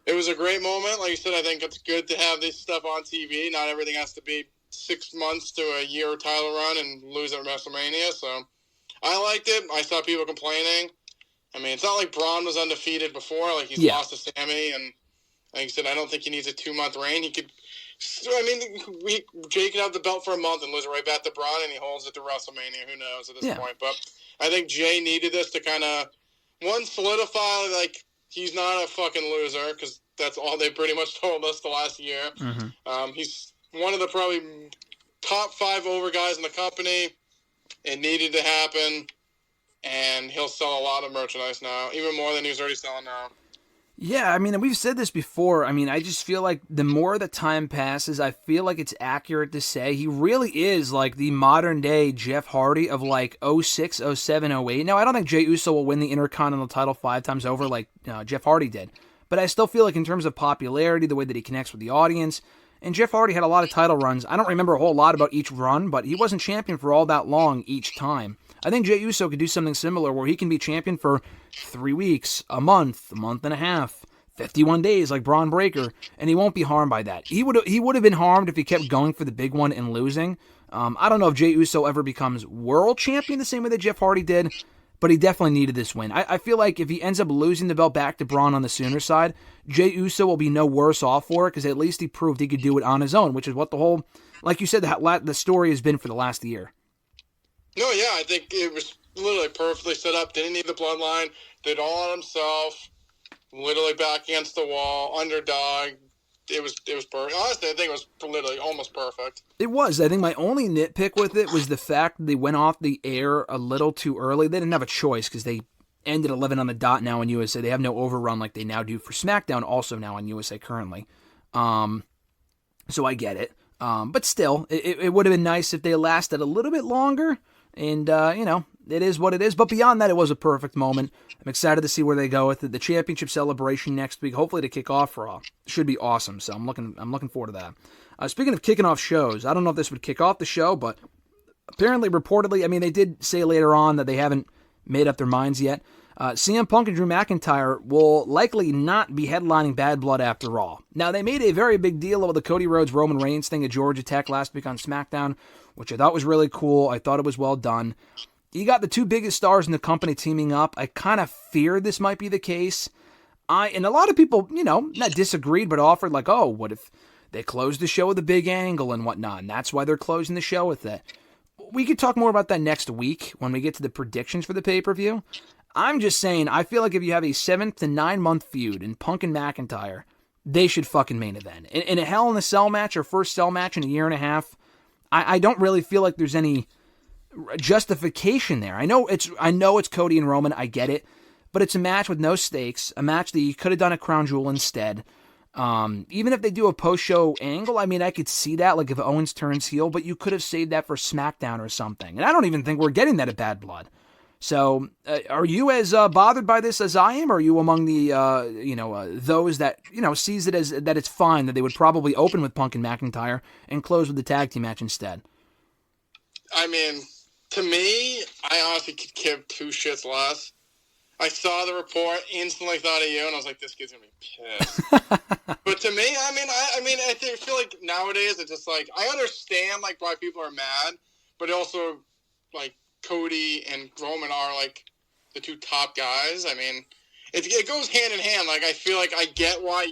it was a great moment. Like you said, I think it's good to have this stuff on TV. Not everything has to be 6 months to a year title run and lose at WrestleMania. So I liked it. I saw people complaining. I mean, it's not like Braun was undefeated before. Like, he's lost to Sammy. And like you said, I don't think he needs a 2-month reign. He could – I mean, Jey could have the belt for a month and lose it right back to Braun, and he holds it to WrestleMania. Who knows at this point. But I think Jey needed this to kind of, one, solidify, like, he's not a fucking loser, because that's all they pretty much told us the last year. Mm-hmm. He's one of the probably top 5 over guys in the company. It needed to happen, and he'll sell a lot of merchandise now, even more than he's already selling now. Yeah, I mean, we said this before. I mean, I just feel like the more the time passes, I feel like it's accurate to say he really is like the modern-day Jeff Hardy of like 06, 07, 08. Now, I don't think Jey Uso will win the Intercontinental title 5 times over like Jeff Hardy did, but I still feel like in terms of popularity, the way that he connects with the audience, and Jeff Hardy had a lot of title runs. I don't remember a whole lot about each run, but he wasn't champion for all that long each time. I think Jey Uso could do something similar where he can be champion for 3 weeks, a month and a half, 51 days like Braun Breaker, and he won't be harmed by that. He would have been harmed if he kept going for the big one and losing. I don't know if Jey Uso ever becomes world champion the same way that Jeff Hardy did, but he definitely needed this win. I feel like if he ends up losing the belt back to Braun on the sooner side, Jey Uso will be no worse off for it because at least he proved he could do it on his own, which is what the whole, like you said, the story has been for the last year. No, yeah, I think it was literally perfectly set up. Didn't need the bloodline. Did all on himself. Literally back against the wall. Underdog. It was perfect. Honestly, I think it was literally almost perfect. It was. I think my only nitpick with it was the fact that they went off the air a little too early. They didn't have a choice because they ended 11 on the dot now on USA. They have no overrun like they now do for SmackDown, also now on USA currently. So I get it. But still, it would have been nice if they lasted a little bit longer. And, it is what it is. But beyond that, it was a perfect moment. I'm excited to see where they go with it. The championship celebration next week, hopefully to kick off Raw, should be awesome. So I'm looking forward to that. Speaking of kicking off shows, I don't know if this would kick off the show, but apparently, reportedly, I mean, they did say later on that they haven't made up their minds yet. CM Punk and Drew McIntyre will likely not be headlining Bad Blood after Raw. Now, they made a very big deal about the Cody Rhodes-Roman Reigns thing at Georgia Tech last week on SmackDown, which I thought was really cool. I thought it was well done. You got the 2 biggest stars in the company teaming up. I kind of feared this might be the case. And a lot of people, not disagreed, but offered like, oh, what if they closed the show with a big angle and whatnot, and that's why they're closing the show with it. We could talk more about that next week when we get to the predictions for the pay-per-view. I'm just saying, I feel like if you have a 7 to 9 month feud in Punk and McIntyre, they should fucking main event. In a Hell in a Cell match or first Cell match in a year and a half, I don't really feel like there's any justification there. I know it's Cody and Roman. I get it, but it's a match with no stakes. A match that you could have done a crown jewel instead. Even if they do a post-show angle, I mean, I could see that, like if Owens turns heel, but you could have saved that for SmackDown or something. And I don't even think we're getting that at Bad Blood. So, are you as bothered by this as I am? Or are you among the, those that, sees it as that it's fine, that they would probably open with Punk and McIntyre and close with the tag team match instead? I mean, to me, I honestly could give two shits less. I saw the report, instantly thought of you, and I was like, this kid's going to be pissed. But to me, I feel like nowadays it's just like, I understand like why people are mad, but also like Cody and Roman are like the two top guys. I mean, it goes hand in hand. Like, I feel like I get why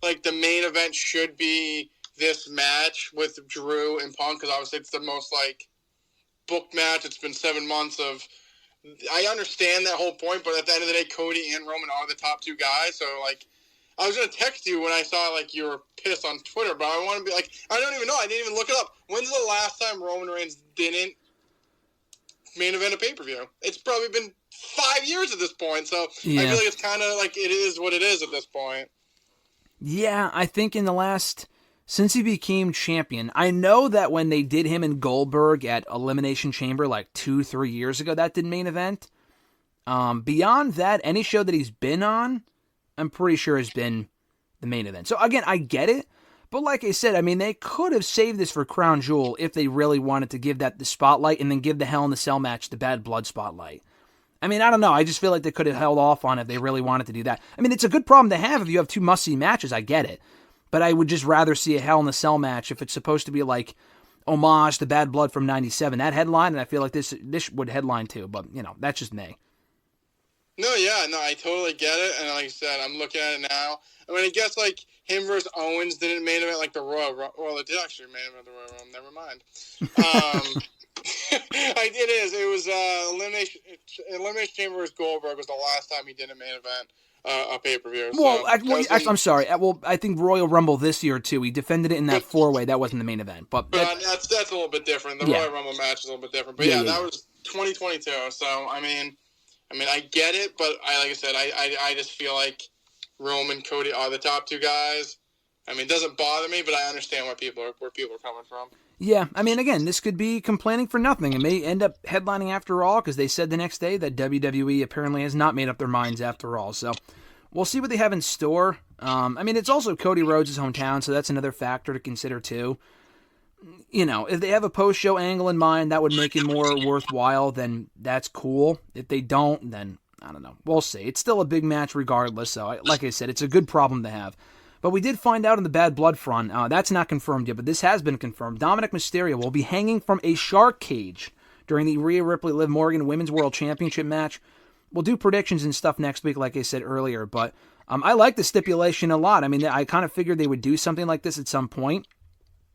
like the main event should be this match with Drew and Punk, because obviously it's the most like booked match. It's been 7 months of, I understand that whole point, but at the end of the day, Cody and Roman are the top two guys. So, like, I was going to text you when I saw, like, you were pissed on Twitter, but I want to be like, I don't even know. I didn't even look it up. When's the last time Roman Reigns didn't main event a pay-per-view? It's probably been 5 years at this point. So, yeah. I feel like it's kind of like it is what it is at this point. Yeah, I think in the last... Since he became champion, I know that when they did him and Goldberg at Elimination Chamber like 2-3 years ago, that did main event. Beyond that, any show that he's been on, I'm pretty sure has been the main event. So again, I get it, but like I said, I mean, they could have saved this for Crown Jewel if they really wanted to give that the spotlight and then give the Hell in a Cell match the Bad Blood spotlight. I mean, I don't know. I just feel like they could have held off on it if they really wanted to do that. I mean, it's a good problem to have if you have two must-see matches. I get it. But I would just rather see a Hell in a Cell match if it's supposed to be like homage to Bad Blood from 97. That headline, and I feel like this would headline too, but, that's just me. No, I totally get it, and like I said, I'm looking at it now. I mean, I guess, like, him versus Owens didn't main event like the Royal Rumble. Well, it did actually main event the Royal Rumble. Never mind. It is. It was Elimination Chamber versus Goldberg was the last time he did a main event. A pay-per-view. Well, actually, I'm sorry. Well, I think Royal Rumble this year, too. He defended it in that four-way. That wasn't the main event. But that's a little bit different. The Royal Rumble match is a little bit different. But that was 2022. So, I mean, I get it, but like I said, I just feel like Roman and Cody are the top two guys. I mean, it doesn't bother me, but I understand where people are coming from. Yeah, I mean, again, this could be complaining for nothing. It may end up headlining after all, because they said the next day that WWE apparently has not made up their minds after all. So we'll see what they have in store. I mean, it's also Cody Rhodes' hometown, so that's another factor to consider too. If they have a post-show angle in mind, that would make it more worthwhile, then that's cool. If they don't, then I don't know. We'll see. It's still a big match regardless, so like I said, it's a good problem to have. But we did find out on the Bad Blood front, that's not confirmed yet, but this has been confirmed. Dominic Mysterio will be hanging from a shark cage during the Rhea Ripley-Liv Morgan Women's World Championship match. We'll do predictions and stuff next week, like I said earlier, but I like the stipulation a lot. I mean, I kind of figured they would do something like this at some point.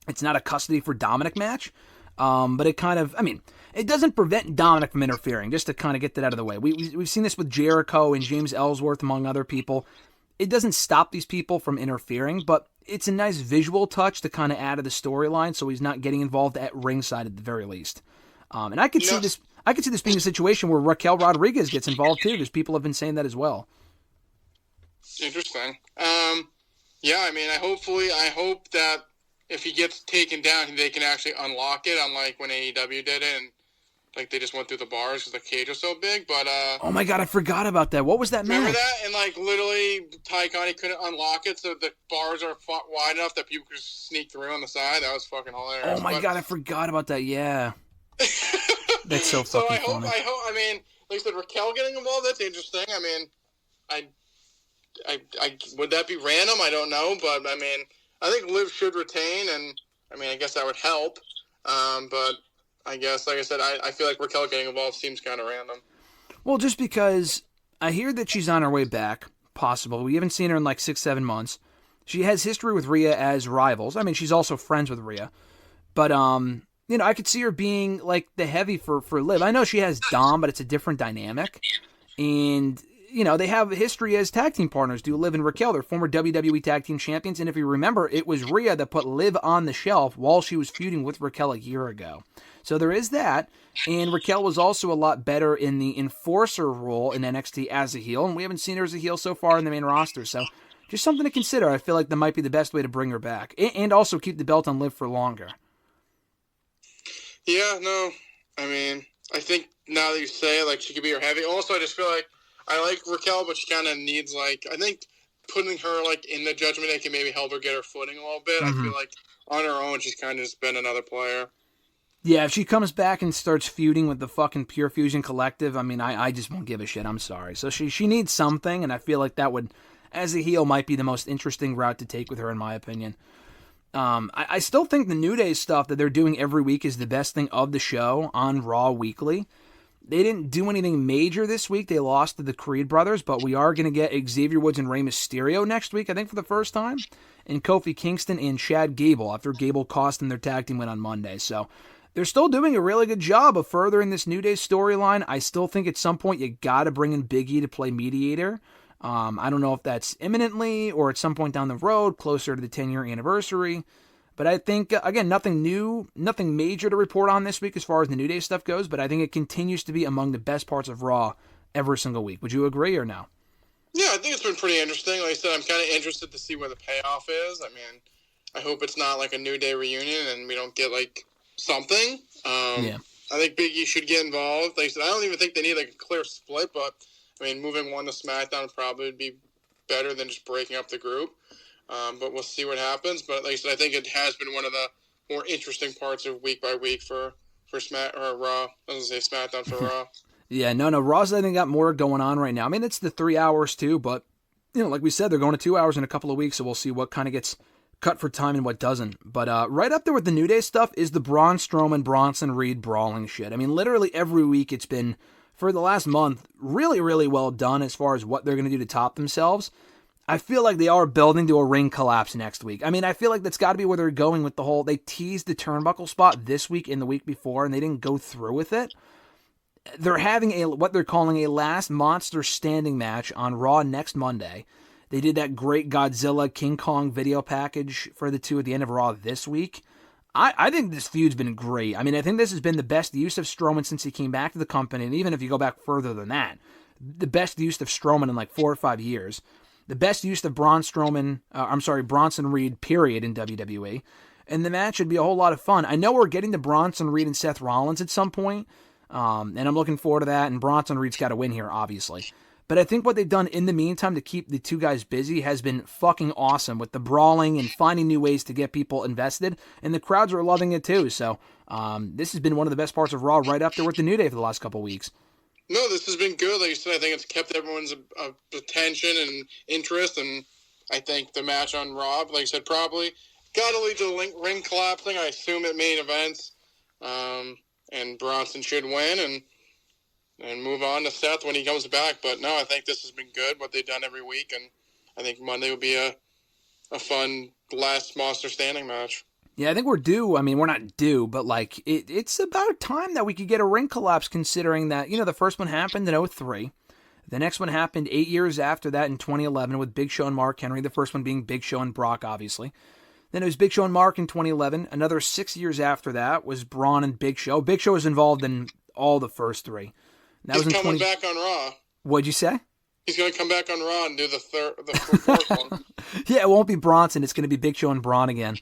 It's not a custody for Dominic match, but it kind of, it doesn't prevent Dominic from interfering, just to kind of get that out of the way. We've seen this with Jericho and James Ellsworth, among other people. It doesn't stop these people from interfering, but it's a nice visual touch to kind of add to the storyline, so he's not getting involved at ringside at the very least. And I could see this. I could see this being a situation where Raquel Rodriguez gets involved too, because people have been saying that as well. Interesting. I hope that if he gets taken down, they can actually unlock it, unlike when AEW did it, and like they just went through the bars because the cage was so big. But oh my god, I forgot about that. What was that match? Remember that? And like literally, Ty Conti couldn't unlock it, so the bars are wide enough that people could sneak through on the side. That was fucking hilarious. Oh my god, I forgot about that. Yeah, that's so fucking funny. I hope. I mean, like I said, Raquel getting involved. That's interesting. I mean, I would that be random? I don't know, but I mean, I think Liv should retain, and I mean, I guess that would help. But I guess, like I said, I feel like Raquel getting involved seems kind of random. Well, just because I hear that she's on her way back, possible. We haven't seen her in like 6-7 months. She has history with Rhea as rivals. I mean, she's also friends with Rhea. But, I could see her being like the heavy for Liv. I know she has Dom, but it's a different dynamic. And, they have history as tag team partners, do Liv and Raquel. They're former WWE tag team champions, and if you remember, it was Rhea that put Liv on the shelf while she was feuding with Raquel a year ago. So there is that, and Raquel was also a lot better in the enforcer role in NXT as a heel, and we haven't seen her as a heel so far in the main roster, so just something to consider. I feel like that might be the best way to bring her back, and also keep the belt on Liv for longer. Yeah, no, I mean, I think now that you say it, like, she could be her heavy. Also, I just feel like I like Raquel, but she kind of needs, like, I think putting her, like, in the Judgment Day can maybe help her get her footing a little bit. Mm-hmm. I feel like on her own, she's kind of just been another player. Yeah, if she comes back and starts feuding with the fucking Pure Fusion Collective, I mean, I just won't give a shit. I'm sorry. So she needs something, and I feel like that would, as a heel, might be the most interesting route to take with her, in my opinion. I still think the New Day stuff that they're doing every week is the best thing of the show on Raw Weekly. They didn't do anything major this week. They lost to the Creed brothers, but we are going to get Xavier Woods and Rey Mysterio next week, I think for the first time, and Kofi Kingston and Chad Gable after Gable cost them their tag team win on Monday. So they're still doing a really good job of furthering this New Day storyline. I still think at some point you got to bring in Big E to play mediator. I don't know if that's imminently or at some point down the road, closer to the 10-year anniversary. But I think, again, nothing new, nothing major to report on this week as far as the New Day stuff goes, but I think it continues to be among the best parts of Raw every single week. Would you agree or no? Yeah, I think it's been pretty interesting. Like I said, I'm kind of interested to see where the payoff is. I mean, I hope it's not like a New Day reunion and we don't get, like, something. Yeah. I think Big E should get involved. Like I said, I don't even think they need, like, a clear split, but, I mean, moving one to SmackDown probably would be better than just breaking up the group. But we'll see what happens. But like I said, I think it has been one of the more interesting parts of week by week for Raw. I was going to say SmackDown for Raw. Yeah, no, Raw's I think got more going on right now. I mean, it's the 3 hours too, but like we said, they're going to 2 hours in a couple of weeks, so we'll see what kind of gets cut for time and what doesn't. But right up there with the New Day stuff is the Braun Strowman, Bronson Reed brawling shit. I mean, literally every week it's been, for the last month, really, really well done as far as what they're going to do to top themselves. I feel like they are building to a ring collapse next week. I mean, I feel like that's got to be where they're going with the whole, they teased the turnbuckle spot this week and the week before, and they didn't go through with it. They're having what they're calling a last monster standing match on Raw next Monday. They did that great Godzilla King Kong video package for the two at the end of Raw this week. I think this feud's been great. I mean, I think this has been the best use of Strowman since he came back to the company, and even if you go back further than that, the best use of Strowman in like 4 or 5 years. The best use of Bronson Reed, period, in WWE. And the match should be a whole lot of fun. I know we're getting to Bronson Reed and Seth Rollins at some point, and I'm looking forward to that, and Bronson Reed's got to win here, obviously. But I think what they've done in the meantime to keep the two guys busy has been fucking awesome with the brawling and finding new ways to get people invested, and the crowds are loving it too. So this has been one of the best parts of Raw, right up there with the New Day for the last couple weeks. No, this has been good. Like you said, I think it's kept everyone's attention and interest, and I think the match on Raw, like I said, probably got to lead to the ring collapsing. I assume at main events, and Bronson should win and move on to Seth when he comes back. But no, I think this has been good, what they've done every week, and I think Monday will be a fun last monster standing match. Yeah, I think we're due. I mean, we're not due, but like it's about time that we could get a ring collapse, considering that, the first one happened in 2003. The next one happened 8 years after that in 2011 with Big Show and Mark Henry, the first one being Big Show and Brock, obviously. Then it was Big Show and Mark in 2011. Another 6 years after that was Braun and Big Show. Big Show was involved in all the first three. That He's was coming back on Raw. What'd you say? He's going to come back on Raw and do the fourth one. Yeah, it won't be Bronson. It's going to be Big Show and Braun again.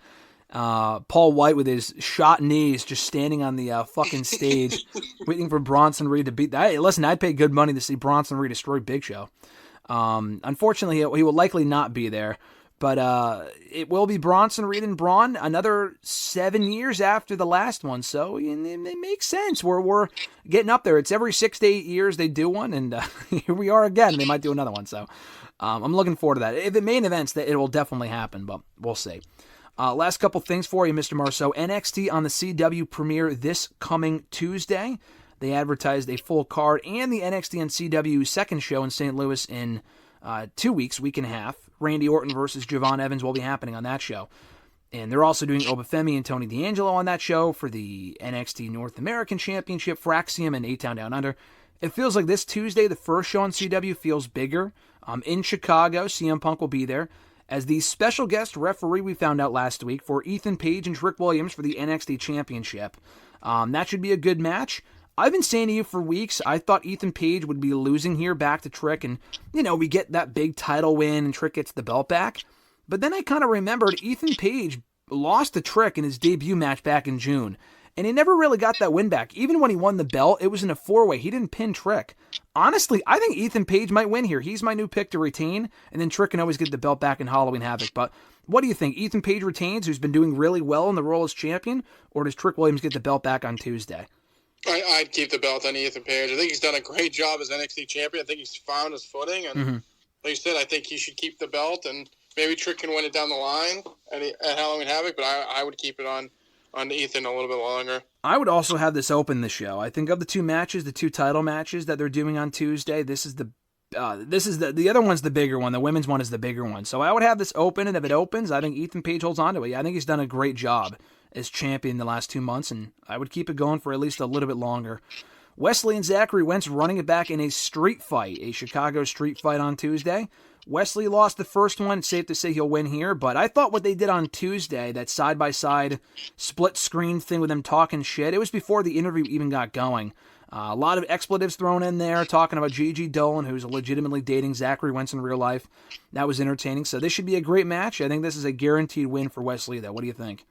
Paul White with his shot knees just standing on the fucking stage waiting for Bronson Reed to beat that. Hey, listen, I'd pay good money to see Bronson Reed destroy Big Show. Unfortunately, he will likely not be there, but it will be Bronson Reed and Braun another 7 years after the last one, so it makes sense. We're getting up there. It's every 6 to 8 years they do one, and here we are again. They might do another one, so I'm looking forward to that. If it main events, it will definitely happen, but we'll see. Last couple things for you, Mr. Marceau. NXT on the CW premiere this coming Tuesday. They advertised a full card and the NXT and CW second show in St. Louis in 2 weeks, week and a half. Randy Orton versus Javon Evans will be happening on that show. And they're also doing Obafemi and Tony D'Angelo on that show for the NXT North American Championship, Fraxium and A-Town Down Under. It feels like this Tuesday, the first show on CW, feels bigger. In Chicago, CM Punk will be there as the special guest referee we found out last week for Ethan Page and Trick Williams for the NXT Championship. That should be a good match. I've been saying to you for weeks, I thought Ethan Page would be losing here back to Trick, and, we get that big title win and Trick gets the belt back. But then I kind of remembered Ethan Page lost to Trick in his debut match back in June, and he never really got that win back. Even when he won the belt, it was in a 4-way. He didn't pin Trick. Honestly, I think Ethan Page might win here. He's my new pick to retain, and then Trick can always get the belt back in Halloween Havoc. But what do you think? Ethan Page retains, who's been doing really well in the role as champion, or does Trick Williams get the belt back on Tuesday? I'd keep the belt on Ethan Page. I think he's done a great job as NXT champion. I think he's found his footing, and like you said, I think he should keep the belt, and maybe Trick can win it down the line at Halloween Havoc, but I would keep it on Ethan a little bit longer. I would also have this open the show. I think of the two matches, the two title matches that they're doing on Tuesday, this is the other one's the bigger one. The women's one is the bigger one. So I would have this open, and if it opens, I think Ethan Page holds on to it. I think he's done a great job as champion the last 2 months, and I would keep it going for at least a little bit longer. Wesley and Zachary Wentz running it back in a street fight, a Chicago street fight on Tuesday. Wesley lost the first one. It's safe to say he'll win here, but I thought what they did on Tuesday, that side-by-side split-screen thing with them talking shit, it was before the interview even got going. A lot of expletives thrown in there, talking about Gigi Dolan, who's legitimately dating Zachary Wentz in real life. That was entertaining, so this should be a great match. I think this is a guaranteed win for Wesley, though. What do you think?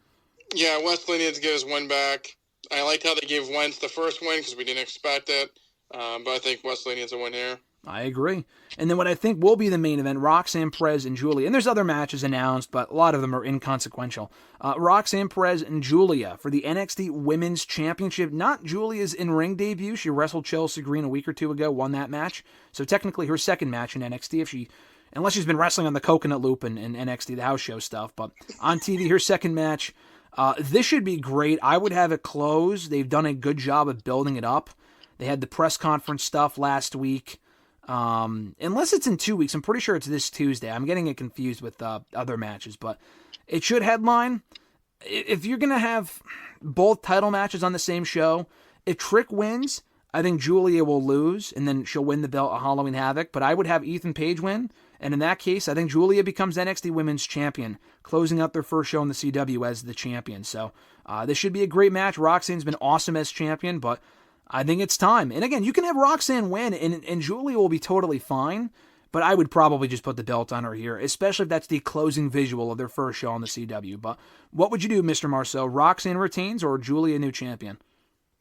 Yeah, Wesley needs to get his win back. I liked how they gave Wentz the first win because we didn't expect it, but I think Wesley needs a win here. I agree. And then what I think will be the main event, Roxanne Perez and Julia. And there's other matches announced, but a lot of them are inconsequential. Roxanne Perez and Julia for the NXT Women's Championship. Not Julia's in-ring debut. She wrestled Chelsea Green a week or two ago, won that match. So technically her second match in NXT, unless she's been wrestling on the Coconut Loop and NXT, the house show stuff. But on TV, her second match. This should be great. I would have it close. They've done a good job of building it up. They had the press conference stuff last week. Unless it's in 2 weeks, I'm pretty sure it's this Tuesday. I'm getting it confused with other matches, but it should headline. If you're going to have both title matches on the same show, if Trick wins, I think Julia will lose, and then she'll win the belt at Halloween Havoc, but I would have Ethan Page win, and in that case, I think Julia becomes NXT Women's Champion, closing out their first show in the CW as the champion. So this should be a great match. Roxanne's been awesome as champion, but I think it's time. And again, you can have Roxanne win, and Julia will be totally fine, but I would probably just put the belt on her here, especially if that's the closing visual of their first show on the CW. But what would you do, Mr. Marceau? Roxanne retains or Julia new champion?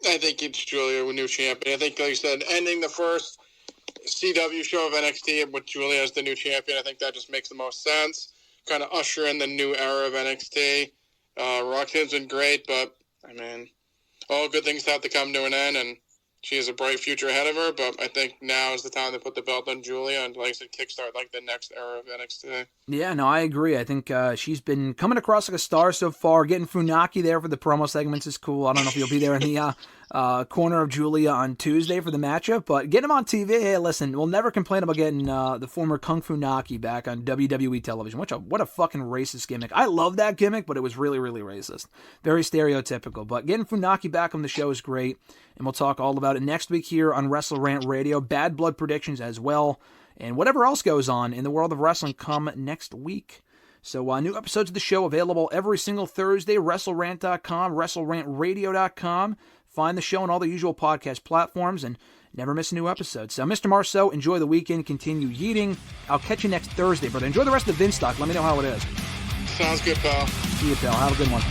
I think it's Julia with new champion. I think, like you said, ending the first CW show of NXT with Julia as the new champion, I think that just makes the most sense. Kind of usher in the new era of NXT. Roxanne's been great, but, I mean, all good things have to come to an end, and she has a bright future ahead of her, but I think now is the time to put the belt on Julia and, like I said, kickstart the next era of NXT. Yeah, no, I agree. I think she's been coming across like a star so far. Getting Funaki there for the promo segments is cool. I don't know if you'll be there in the corner of Julia on Tuesday for the matchup, but getting him on TV, hey, listen, we'll never complain about getting the former Kung Fu Naki back on WWE television. What a fucking racist gimmick. I love that gimmick, but it was really, really racist. Very stereotypical, but getting Funaki back on the show is great, and we'll talk all about it next week here on WrestleRant Radio. Bad Blood predictions as well, and whatever else goes on in the world of wrestling come next week. So new episodes of the show available every single Thursday, WrestleRant.com, WrestleRantRadio.com. Find the show on all the usual podcast platforms and never miss a new episode. So, Mr. Marceau, enjoy the weekend. Continue yeeting. I'll catch you next Thursday, but enjoy the rest of the Vince talk. Let me know how it is. Sounds good, pal. See you, pal. Have a good one.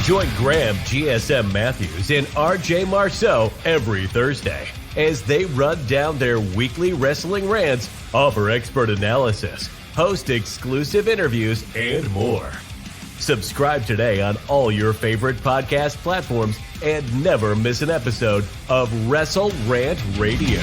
Join Graham GSM Matthews and RJ Marceau every Thursday as they run down their weekly wrestling rants, offer expert analysis, host exclusive interviews, and more. Subscribe today on all your favorite podcast platforms and never miss an episode of WrestleRant Radio.